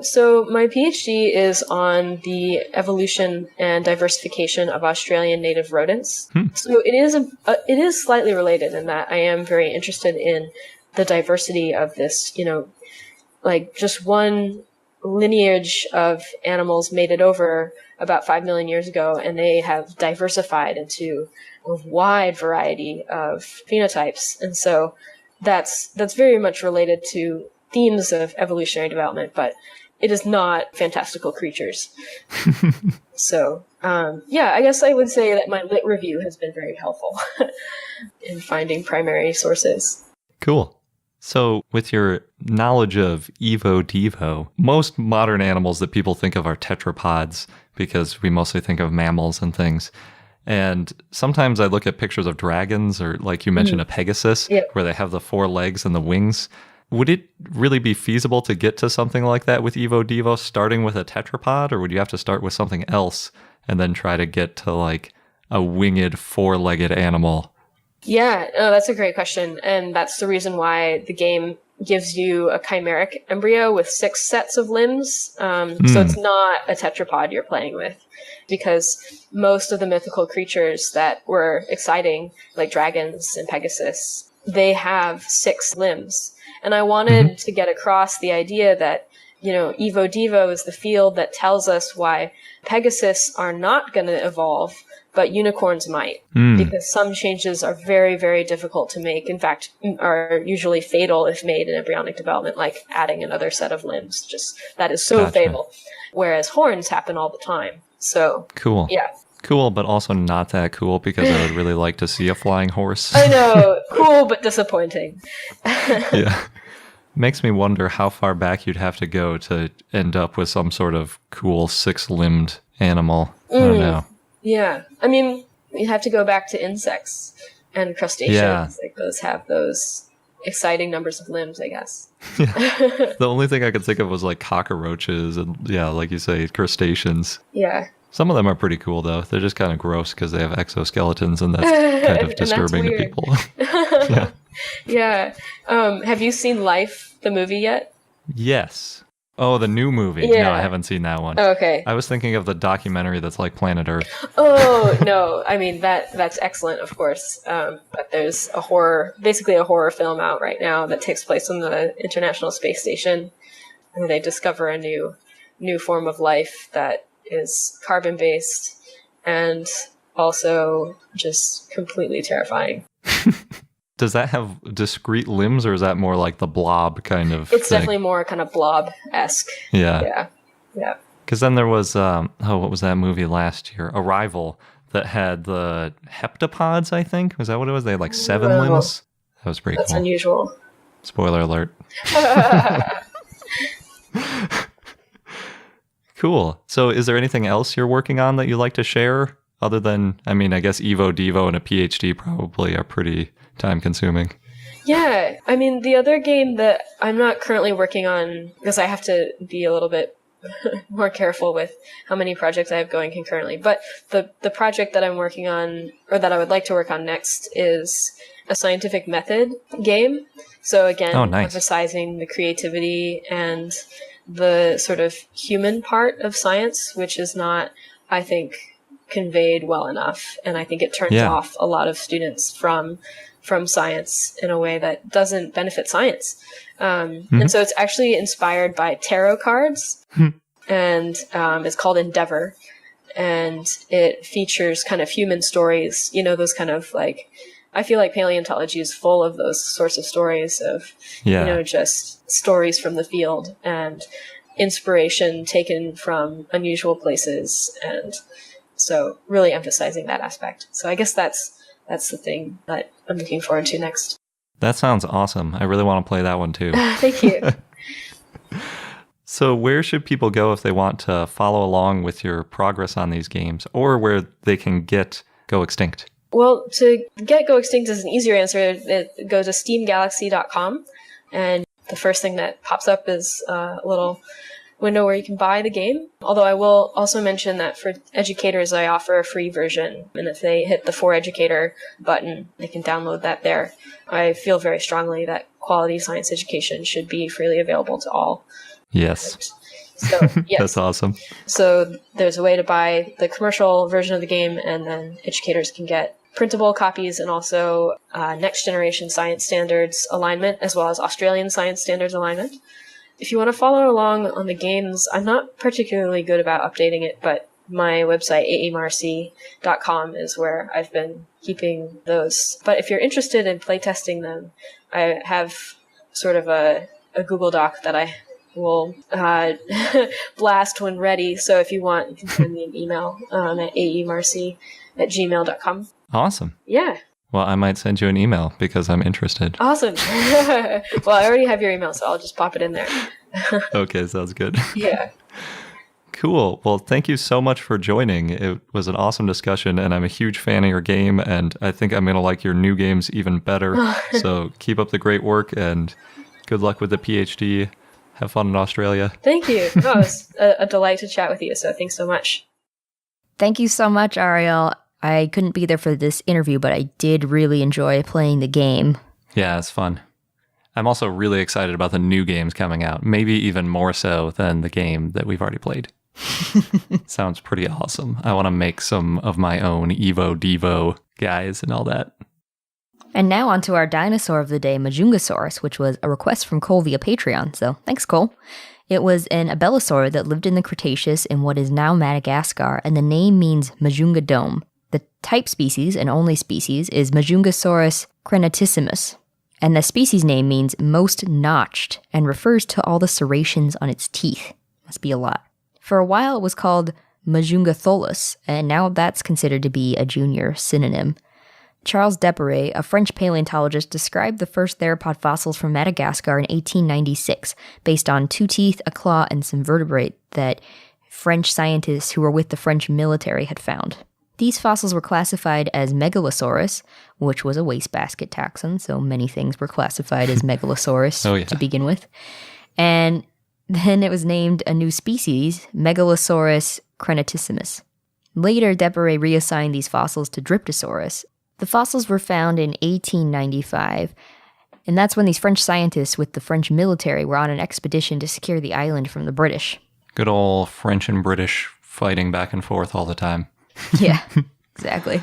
Speaker 4: So my PhD is on the evolution and diversification of Australian native rodents. So it is slightly related in that I am very interested in the diversity of this, like just one lineage of animals made it over about 5 million years ago, and they have diversified into a wide variety of phenotypes. And so that's very much related to themes of evolutionary development, but it is not fantastical creatures. So, I guess I would say that my lit review has been very helpful in finding primary sources.
Speaker 2: Cool. So with your knowledge of Evo Devo, most modern animals that people think of are tetrapods because we mostly think of mammals and things. And sometimes I look at pictures of dragons, or like you mentioned, a Pegasus, where they have the 4 legs and the wings. Would it really be feasible to get to something like that with Evo Devo, starting with a tetrapod, or would you have to start with something else and then try to get to like a winged 4-legged animal?
Speaker 4: Yeah, that's a great question. And that's the reason why the game gives you a chimeric embryo with 6 sets of limbs. So it's not a tetrapod you're playing with, because most of the mythical creatures that were exciting, like dragons and Pegasus, they have 6 limbs. And I wanted to get across the idea that, Evo Devo is the field that tells us why Pegasus are not going to evolve, but unicorns might, because some changes are very, very difficult to make. In fact, are usually fatal if made in embryonic development, like adding another set of limbs. That is so fatal. Whereas horns happen all the time. So
Speaker 2: cool.
Speaker 4: Yeah.
Speaker 2: Cool, but also not that cool, because I would really like to see a flying horse.
Speaker 4: I know. Cool, but disappointing.
Speaker 2: Yeah. Makes me wonder how far back you'd have to go to end up with some sort of cool 6-limbed animal. I don't know.
Speaker 4: Yeah. I mean, you have to go back to insects and crustaceans. Yeah. Like those have those exciting numbers of limbs, I guess.
Speaker 2: Yeah. The only thing I could think of was like cockroaches and, like you say, crustaceans.
Speaker 4: Yeah.
Speaker 2: Some of them are pretty cool, though. They're just kind of gross because they have exoskeletons, and that's kind of disturbing to people. Yeah.
Speaker 4: Yeah. Have you seen Life, the movie, yet?
Speaker 2: Yes. Oh, the new movie.
Speaker 4: Yeah.
Speaker 2: No, I haven't seen that one.
Speaker 4: Oh, okay.
Speaker 2: I was thinking of the documentary that's like Planet Earth.
Speaker 4: Oh, no. I mean, that's excellent, of course. But there's basically a horror film out right now that takes place on the International Space Station, where they discover a new form of life that is carbon-based and also just completely terrifying.
Speaker 2: Does that have discrete limbs, or is that more like the blob kind of
Speaker 4: It's
Speaker 2: thing?
Speaker 4: definitely more kind of blob-esque.
Speaker 2: Yeah.
Speaker 4: Yeah.
Speaker 2: Because then there was, what was that movie last year? Arrival, that had the heptapods, I think. Was that what it was? They had like 7 limbs? That was pretty cool.
Speaker 4: That's unusual.
Speaker 2: Spoiler alert. Cool. So is there anything else you're working on that you'd like to share? Other than, I guess Evo Devo and a PhD probably are pretty time consuming.
Speaker 4: Yeah. I mean, the other game that I'm not currently working on, because I have to be a little bit more careful with how many projects I have going concurrently, but the project that I'm working on, or that I would like to work on next, is a scientific method game. So again, emphasizing the creativity and the sort of human part of science, which is not, I think, conveyed well enough. And I think it turns off a lot of students from science in a way that doesn't benefit science. And so it's actually inspired by tarot cards, and it's called Endeavor. And it features kind of human stories, those kind of like, I feel like paleontology is full of those sorts of stories of, just stories from the field. And inspiration taken from unusual places, and so really emphasizing that aspect. So I guess that's the thing that I'm looking forward to next.
Speaker 2: That sounds awesome. I really want to play that one too.
Speaker 4: Thank you.
Speaker 2: So where should people go if they want to follow along with your progress on these games, or where they can get Go Extinct?
Speaker 4: Well, to get Go Extinct is an easier answer. Go to steamgalaxy.com, and the first thing that pops up is a little window where you can buy the game. Although I will also mention that for educators, I offer a free version, and if they hit the For Educator button, they can download that there. I feel very strongly that quality science education should be freely available to all.
Speaker 2: Yes.
Speaker 4: So, yes.
Speaker 2: That's awesome.
Speaker 4: So there's a way to buy the commercial version of the game, and then educators can get printable copies and also next generation science standards alignment, as well as Australian science standards alignment. If you want to follow along on the games, I'm not particularly good about updating it, but my website, aamarcy.com, is where I've been keeping those. But if you're interested in playtesting them, I have sort of a Google Doc that I will blast when ready. So if you want, you can send me an email at aemarcy@gmail.com.
Speaker 2: Awesome.
Speaker 4: Yeah.
Speaker 2: Well, I might send you an email because I'm interested.
Speaker 4: Awesome. Well, I already have your email, so I'll just pop it in there.
Speaker 2: Okay, sounds good.
Speaker 4: Yeah.
Speaker 2: Cool. Well, thank you so much for joining. It was an awesome discussion, and I'm a huge fan of your game, and I think I'm going to like your new games even better. So keep up the great work, and good luck with the PhD. Have fun in Australia.
Speaker 4: Thank you. It was a delight to chat with you, so thanks so much.
Speaker 3: Thank you so much, Ariel. I couldn't be there for this interview, but I did really enjoy playing the game.
Speaker 2: Yeah, it's fun. I'm also really excited about the new games coming out, maybe even more so than the game that we've already played. Sounds pretty awesome. I want to make some of my own Evo Devo guys and all that.
Speaker 3: And now on to our dinosaur of the day, Majungasaurus, which was a request from Cole via Patreon, so thanks, Cole. It was an Abelisaurid that lived in the Cretaceous in what is now Madagascar, and the name means Majunga dome. The type species, and only species, is Majungasaurus crenatissimus, and the species name means most notched and refers to all the serrations on its teeth. Must be a lot. For a while it was called Majungatholus, and now that's considered to be a junior synonym. Charles Depéret, a French paleontologist, described the first theropod fossils from Madagascar in 1896, based on 2 teeth, a claw, and some vertebrae that French scientists who were with the French military had found. These fossils were classified as Megalosaurus, which was a wastebasket taxon, so many things were classified as Megalosaurus to begin with. And then it was named a new species, Megalosaurus crenatissimus. Later, Depéret reassigned these fossils to Dryptosaurus. The fossils were found in 1895, and that's when these French scientists with the French military were on an expedition to secure the island from the British.
Speaker 2: Good old French and British fighting back and forth all the time.
Speaker 3: Yeah, exactly.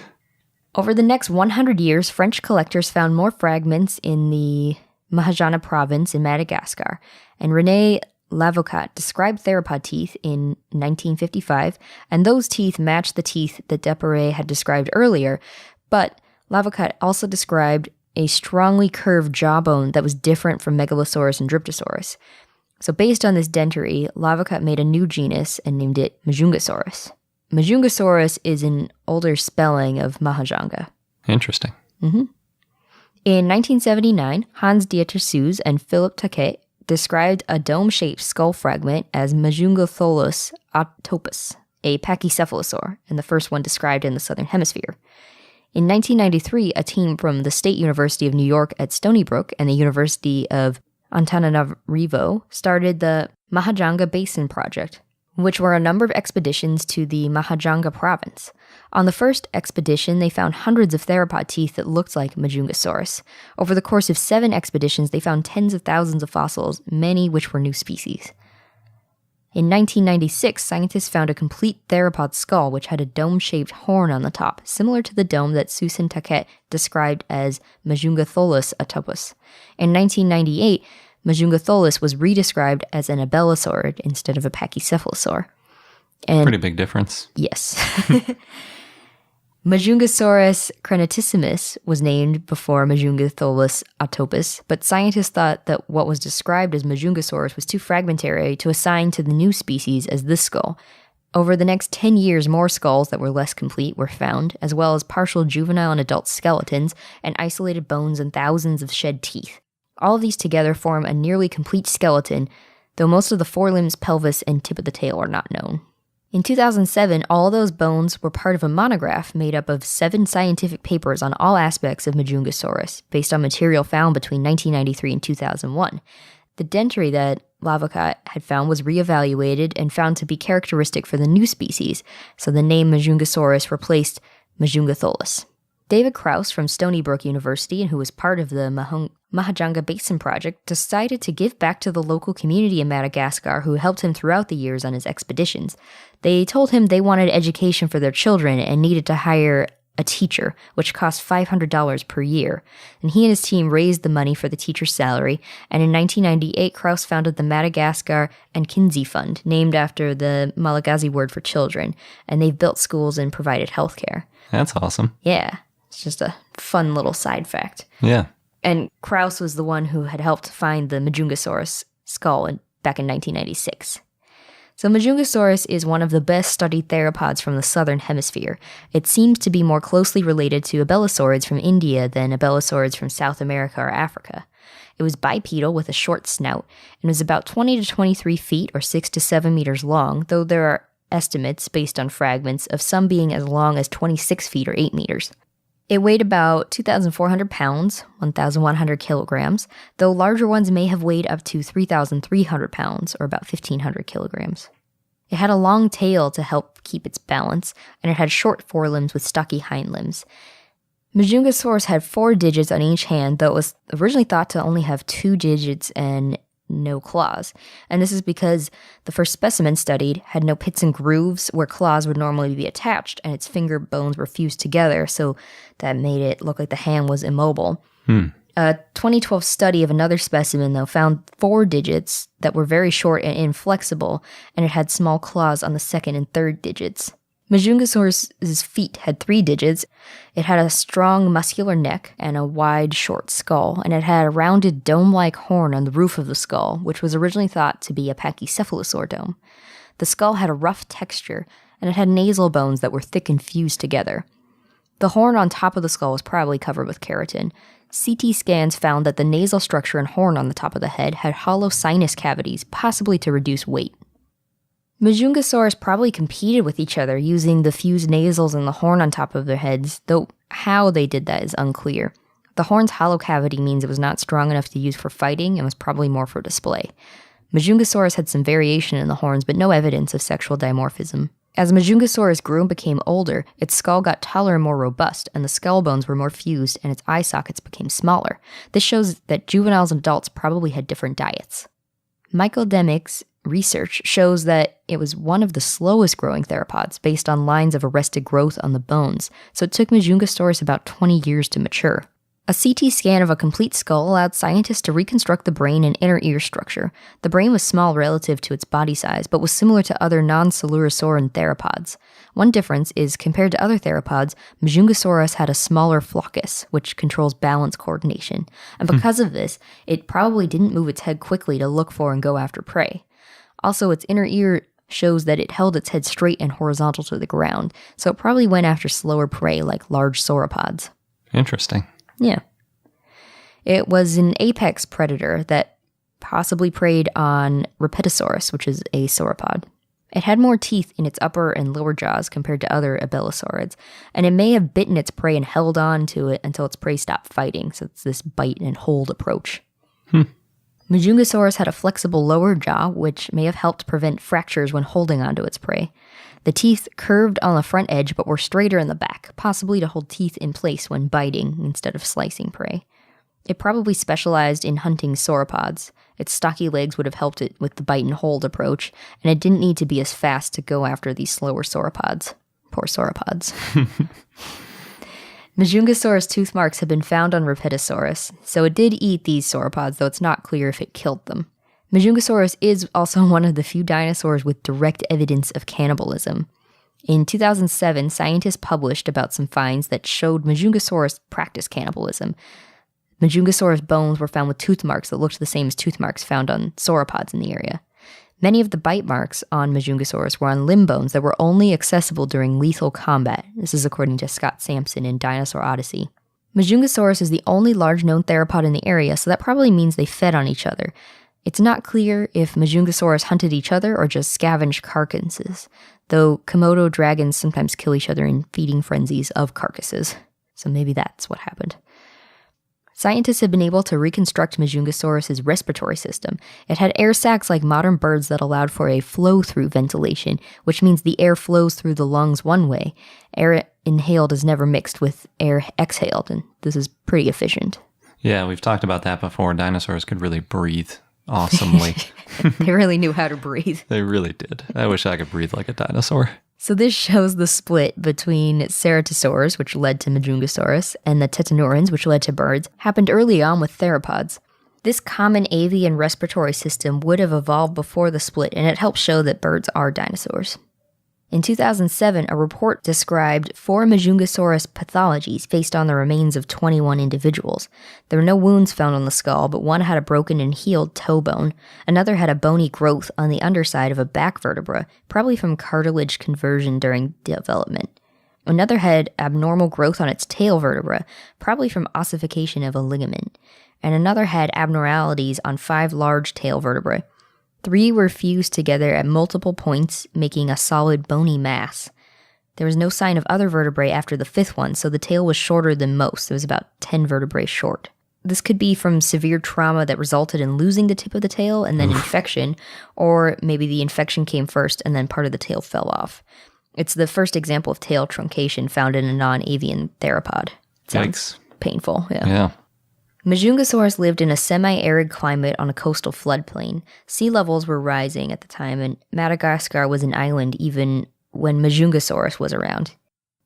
Speaker 3: Over the next 100 years, French collectors found more fragments in the Majunga province in Madagascar, and René Lavocat described theropod teeth in 1955, and those teeth matched the teeth that Depéret had described earlier, but Lavocat also described a strongly curved jawbone that was different from Megalosaurus and Dryptosaurus. So based on this dentary, Lavocat made a new genus and named it Majungasaurus. Majungasaurus is an older spelling of Majunga.
Speaker 2: Interesting.
Speaker 3: Mm-hmm. In 1979, Hans-Dieter Suess and Philip Taquet described a dome-shaped skull fragment as Majungatholus autopus, a pachycephalosaur, and the first one described in the southern hemisphere. In 1993, a team from the State University of New York at Stony Brook and the University of Antananarivo started the Majunga Basin Project, which were a number of expeditions to the Majunga province. On the first expedition, they found hundreds of theropod teeth that looked like Majungasaurus. Over the course of 7 expeditions, they found tens of thousands of fossils, many which were new species. In 1996, scientists found a complete theropod skull which had a dome-shaped horn on the top, similar to the dome that Suess and Taquet described as Majungatholus autopus. In 1998, Majungatholus was redescribed as an Abelisaurid instead of a pachycephalosaur. And
Speaker 2: pretty big difference.
Speaker 3: yes. Majungasaurus crenatissimus was named before Majungatholus autopus, but scientists thought that what was described as Majungasaurus was too fragmentary to assign to the new species as this skull. Over the next 10 years, more skulls that were less complete were found, as well as partial juvenile and adult skeletons, and isolated bones and thousands of shed teeth. All of these together form a nearly complete skeleton, though most of the forelimbs, pelvis, and tip of the tail are not known. In 2007, all those bones were part of a monograph made up of 7 scientific papers on all aspects of Majungasaurus, based on material found between 1993 and 2001. The dentary that Lavoccat had found was reevaluated and found to be characteristic for the new species, so the name Majungasaurus replaced Majungatholus. David Krause from Stony Brook University, and who was part of the Mahajanga Basin Project, decided to give back to the local community in Madagascar who helped him throughout the years on his expeditions. They told him they wanted education for their children and needed to hire a teacher, which cost $500 per year. And he and his team raised the money for the teacher's salary, and in 1998, Krause founded the Madagascar and Kinsey Fund, named after the Malagasy word for children, and they've built schools and provided healthcare.
Speaker 2: That's awesome.
Speaker 3: Yeah. It's just a fun little side fact.
Speaker 2: Yeah.
Speaker 3: And Krause was the one who had helped find the Majungasaurus skull back in 1996. So Majungasaurus is one of the best studied theropods from the southern hemisphere. It seems to be more closely related to Abelisaurids from India than Abelisaurids from South America or Africa. It was bipedal with a short snout and was about 20 to 23 feet or 6 to 7 meters long, though there are estimates based on fragments of some being as long as 26 feet or 8 meters. It weighed about 2,400 pounds, 1,100 kilograms, though larger ones may have weighed up to 3,300 pounds, or about 1,500 kilograms. It had a long tail to help keep its balance, and it had short forelimbs with stocky hind limbs. Majungasaurus had 4 digits on each hand, though it was originally thought to only have 2 digits and no claws. And this is because the first specimen studied had no pits and grooves where claws would normally be attached, and its finger bones were fused together, so that made it look like the hand was immobile. A 2012 study of another specimen, though, found 4 digits that were very short and inflexible, and it had small claws on the second and third digits. Majungasaurus's feet had 3 digits. It had a strong muscular neck and a wide, short skull, and it had a rounded dome-like horn on the roof of the skull, which was originally thought to be a pachycephalosaur dome. The skull had a rough texture, and it had nasal bones that were thick and fused together. The horn on top of the skull was probably covered with keratin. CT scans found that the nasal structure and horn on the top of the head had hollow sinus cavities, possibly to reduce weight. Majungasaurus probably competed with each other using the fused nasals and the horn on top of their heads, though how they did that is unclear. The horn's hollow cavity means it was not strong enough to use for fighting and was probably more for display. Majungasaurus had some variation in the horns, but no evidence of sexual dimorphism. As Majungasaurus grew and became older, its skull got taller and more robust, and the skull bones were more fused and its eye sockets became smaller. This shows that juveniles and adults probably had different diets. Michael Demick's research shows that it was one of the slowest growing theropods based on lines of arrested growth on the bones, so it took Majungasaurus about 20 years to mature. A CT scan of a complete skull allowed scientists to reconstruct the brain and inner ear structure. The brain was small relative to its body size, but was similar to other non-Coelurosauran theropods. One difference is, compared to other theropods, Majungasaurus had a smaller flocus, which controls balance coordination. And because of this, it probably didn't move its head quickly to look for and go after prey. Also, its inner ear shows that it held its head straight and horizontal to the ground, so it probably went after slower prey like large sauropods.
Speaker 2: Interesting.
Speaker 3: Yeah. It was an apex predator that possibly preyed on Dryptosaurus, which is a sauropod. It had more teeth in its upper and lower jaws compared to other Abelisaurids, and it may have bitten its prey and held on to it until its prey stopped fighting, so it's this bite and hold approach. Majungasaurus had a flexible lower jaw, which may have helped prevent fractures when holding onto its prey. The teeth curved on the front edge but were straighter in the back, possibly to hold teeth in place when biting instead of slicing prey. It probably specialized in hunting sauropods. Its stocky legs would have helped it with the bite and hold approach, and it didn't need to be as fast to go after these slower sauropods. Poor sauropods. Majungasaurus tooth marks have been found on Depéret, so it did eat these sauropods, though it's not clear if it killed them. Majungasaurus is also one of the few dinosaurs with direct evidence of cannibalism. In 2007, scientists published about some finds that showed Majungasaurus practice cannibalism. Majungasaurus bones were found with tooth marks that looked the same as tooth marks found on sauropods in the area. Many of the bite marks on Majungasaurus were on limb bones that were only accessible during lethal combat. This is according to Scott Sampson in Dinosaur Odyssey. Majungasaurus is the only large known theropod in the area, so that probably means they fed on each other. It's not clear if Majungasaurus hunted each other or just scavenged carcasses, though Komodo dragons sometimes kill each other in feeding frenzies of carcasses. So maybe that's what happened. Scientists have been able to reconstruct Majungasaurus' respiratory system. It had air sacs like modern birds that allowed for a flow-through ventilation, which means the air flows through the lungs one way. Air inhaled is never mixed with air exhaled, and this is pretty efficient.
Speaker 2: Yeah, we've talked about that before. Dinosaurs could really breathe awesomely.
Speaker 3: They really knew how to breathe.
Speaker 2: They really did. I wish I could breathe like a dinosaur.
Speaker 3: So this shows the split between Ceratosaurs, which led to Majungasaurus, and the Tetaneurans, which led to birds, happened early on with theropods. This common avian respiratory system would have evolved before the split, and it helps show that birds are dinosaurs. In 2007, a report described 4 Majungasaurus pathologies based on the remains of 21 individuals. There were no wounds found on the skull, but one had a broken and healed toe bone. Another had a bony growth on the underside of a back vertebra, probably from cartilage conversion during development. Another had abnormal growth on its tail vertebra, probably from ossification of a ligament. And another had abnormalities on 5 large tail vertebrae. 3 were fused together at multiple points, making a solid bony mass. There was no sign of other vertebrae after the 5th one, so the tail was shorter than most. It was about 10 vertebrae short. This could be from severe trauma that resulted in losing the tip of the tail and then infection, or maybe the infection came first and then part of the tail fell off. It's the first example of tail truncation found in a non-avian theropod. Sounds painful,
Speaker 2: Yeah.
Speaker 3: Majungasaurus lived in a semi-arid climate on a coastal floodplain. Sea levels were rising at the time, and Madagascar was an island even when Majungasaurus was around.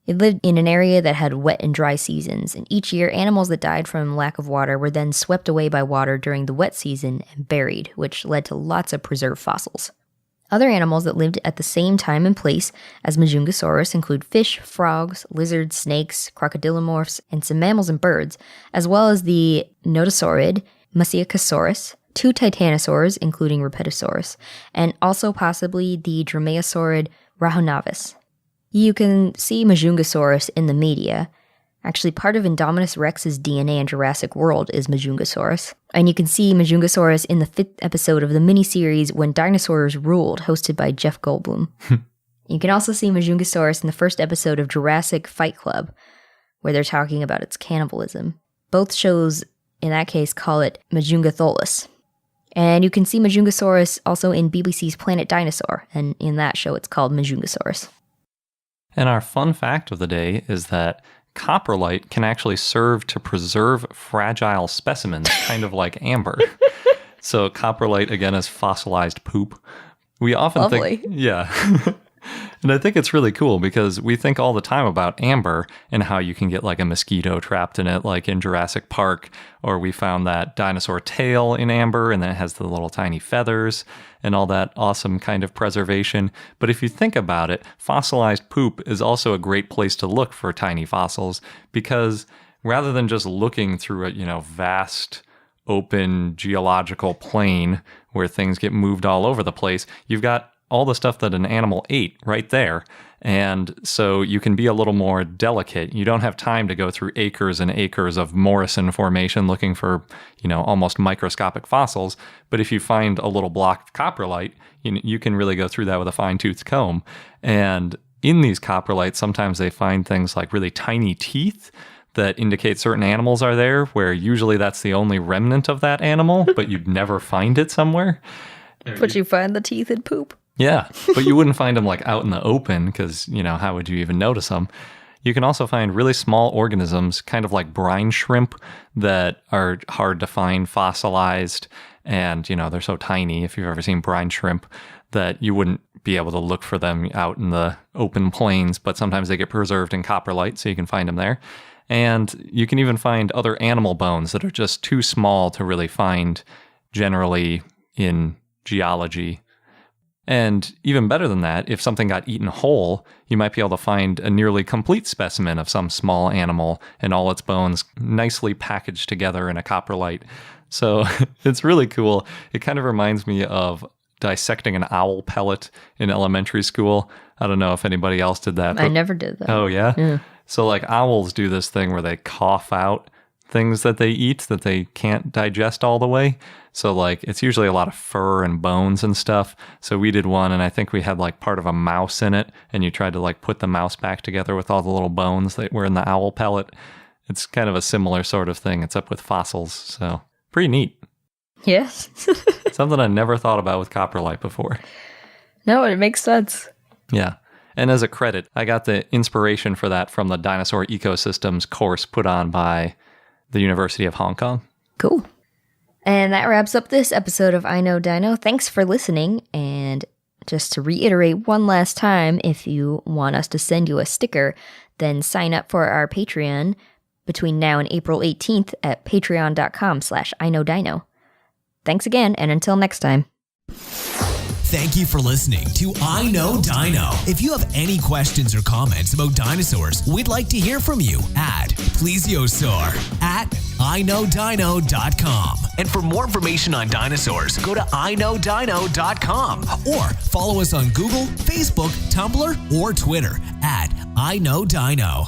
Speaker 3: It lived in an area that had wet and dry seasons, and each year animals that died from lack of water were then swept away by water during the wet season and buried, which led to lots of preserved fossils. Other animals that lived at the same time and place as Majungasaurus include fish, frogs, lizards, snakes, crocodilomorphs, and some mammals and birds, as well as the Notosaurid, Majungasaurus, 2 titanosaurs, including Depéret, and also possibly the Dromaeosaurid Rahonavis. You can see Majungasaurus in the media. Actually, part of Indominus Rex's DNA in Jurassic World is Majungasaurus. And you can see Majungasaurus in the 5th episode of the miniseries When Dinosaurs Ruled, hosted by Jeff Goldblum. You can also see Majungasaurus in the 1st episode of Jurassic Fight Club, where they're talking about its cannibalism. Both shows, in that case, call it Majungatholus. And you can see Majungasaurus also in BBC's Planet Dinosaur, and in that show it's called Majungasaurus.
Speaker 2: And our fun fact of the day is that coprolite can actually serve to preserve fragile specimens, kind of like amber. So coprolite, again, is fossilized poop. We often think... Yeah. And I think it's really cool because we think all the time about amber and how you can get like a mosquito trapped in it, like in Jurassic Park, or we found that dinosaur tail in amber and then it has the little tiny feathers and all that awesome kind of preservation. But if you think about it, fossilized poop is also a great place to look for tiny fossils because rather than just looking through a, vast open geological plain where things get moved all over the place, you've got all the stuff that an animal ate right there. And so you can be a little more delicate. You don't have time to go through acres and acres of Morrison Formation looking for, almost microscopic fossils. But if you find a little block of coprolite, you can really go through that with a fine-tooth comb. And in these coprolites, sometimes they find things like really tiny teeth that indicate certain animals are there, where usually that's the only remnant of that animal, but you'd never find it somewhere.
Speaker 3: But you find the teeth in poop.
Speaker 2: Yeah, but you wouldn't find them like out in the open because, how would you even notice them? You can also find really small organisms, kind of like brine shrimp, that are hard to find fossilized. And, they're so tiny, if you've ever seen brine shrimp, that you wouldn't be able to look for them out in the open plains. But sometimes they get preserved in coprolite, so you can find them there. And you can even find other animal bones that are just too small to really find generally in geology. And even better than that, if something got eaten whole, you might be able to find a nearly complete specimen of some small animal and all its bones nicely packaged together in a coprolite. So it's really cool. It kind of reminds me of dissecting an owl pellet in elementary school. I don't know if anybody else did that.
Speaker 3: I never did that.
Speaker 2: Oh, yeah? So like owls do this thing where they cough out things that they eat that they can't digest all the way. So like it's usually a lot of fur and bones and stuff. So we did one and I think we had like part of a mouse in it, and you tried to like put the mouse back together with all the little bones that were in the owl pellet. It's kind of a similar sort of thing. It's up with fossils. So pretty neat.
Speaker 3: Yes.
Speaker 2: Something I never thought about with coprolite before.
Speaker 3: No, it makes sense.
Speaker 2: Yeah. And as a credit, I got the inspiration for that from the Dinosaur Ecosystems course put on by the University of Hong Kong.
Speaker 3: Cool. And that wraps up this episode of I Know Dino. Thanks for listening. And just to reiterate one last time, if you want us to send you a sticker, then sign up for our Patreon between now and April 18th at patreon.com/iknowdino. Thanks again, and until next time.
Speaker 1: Thank you for listening to I Know Dino. If you have any questions or comments about dinosaurs, we'd like to hear from you at plesiosaur@iknowdino.com. And for more information on dinosaurs, go to iknowdino.com or follow us on Google, Facebook, Tumblr, or Twitter at I Know Dino.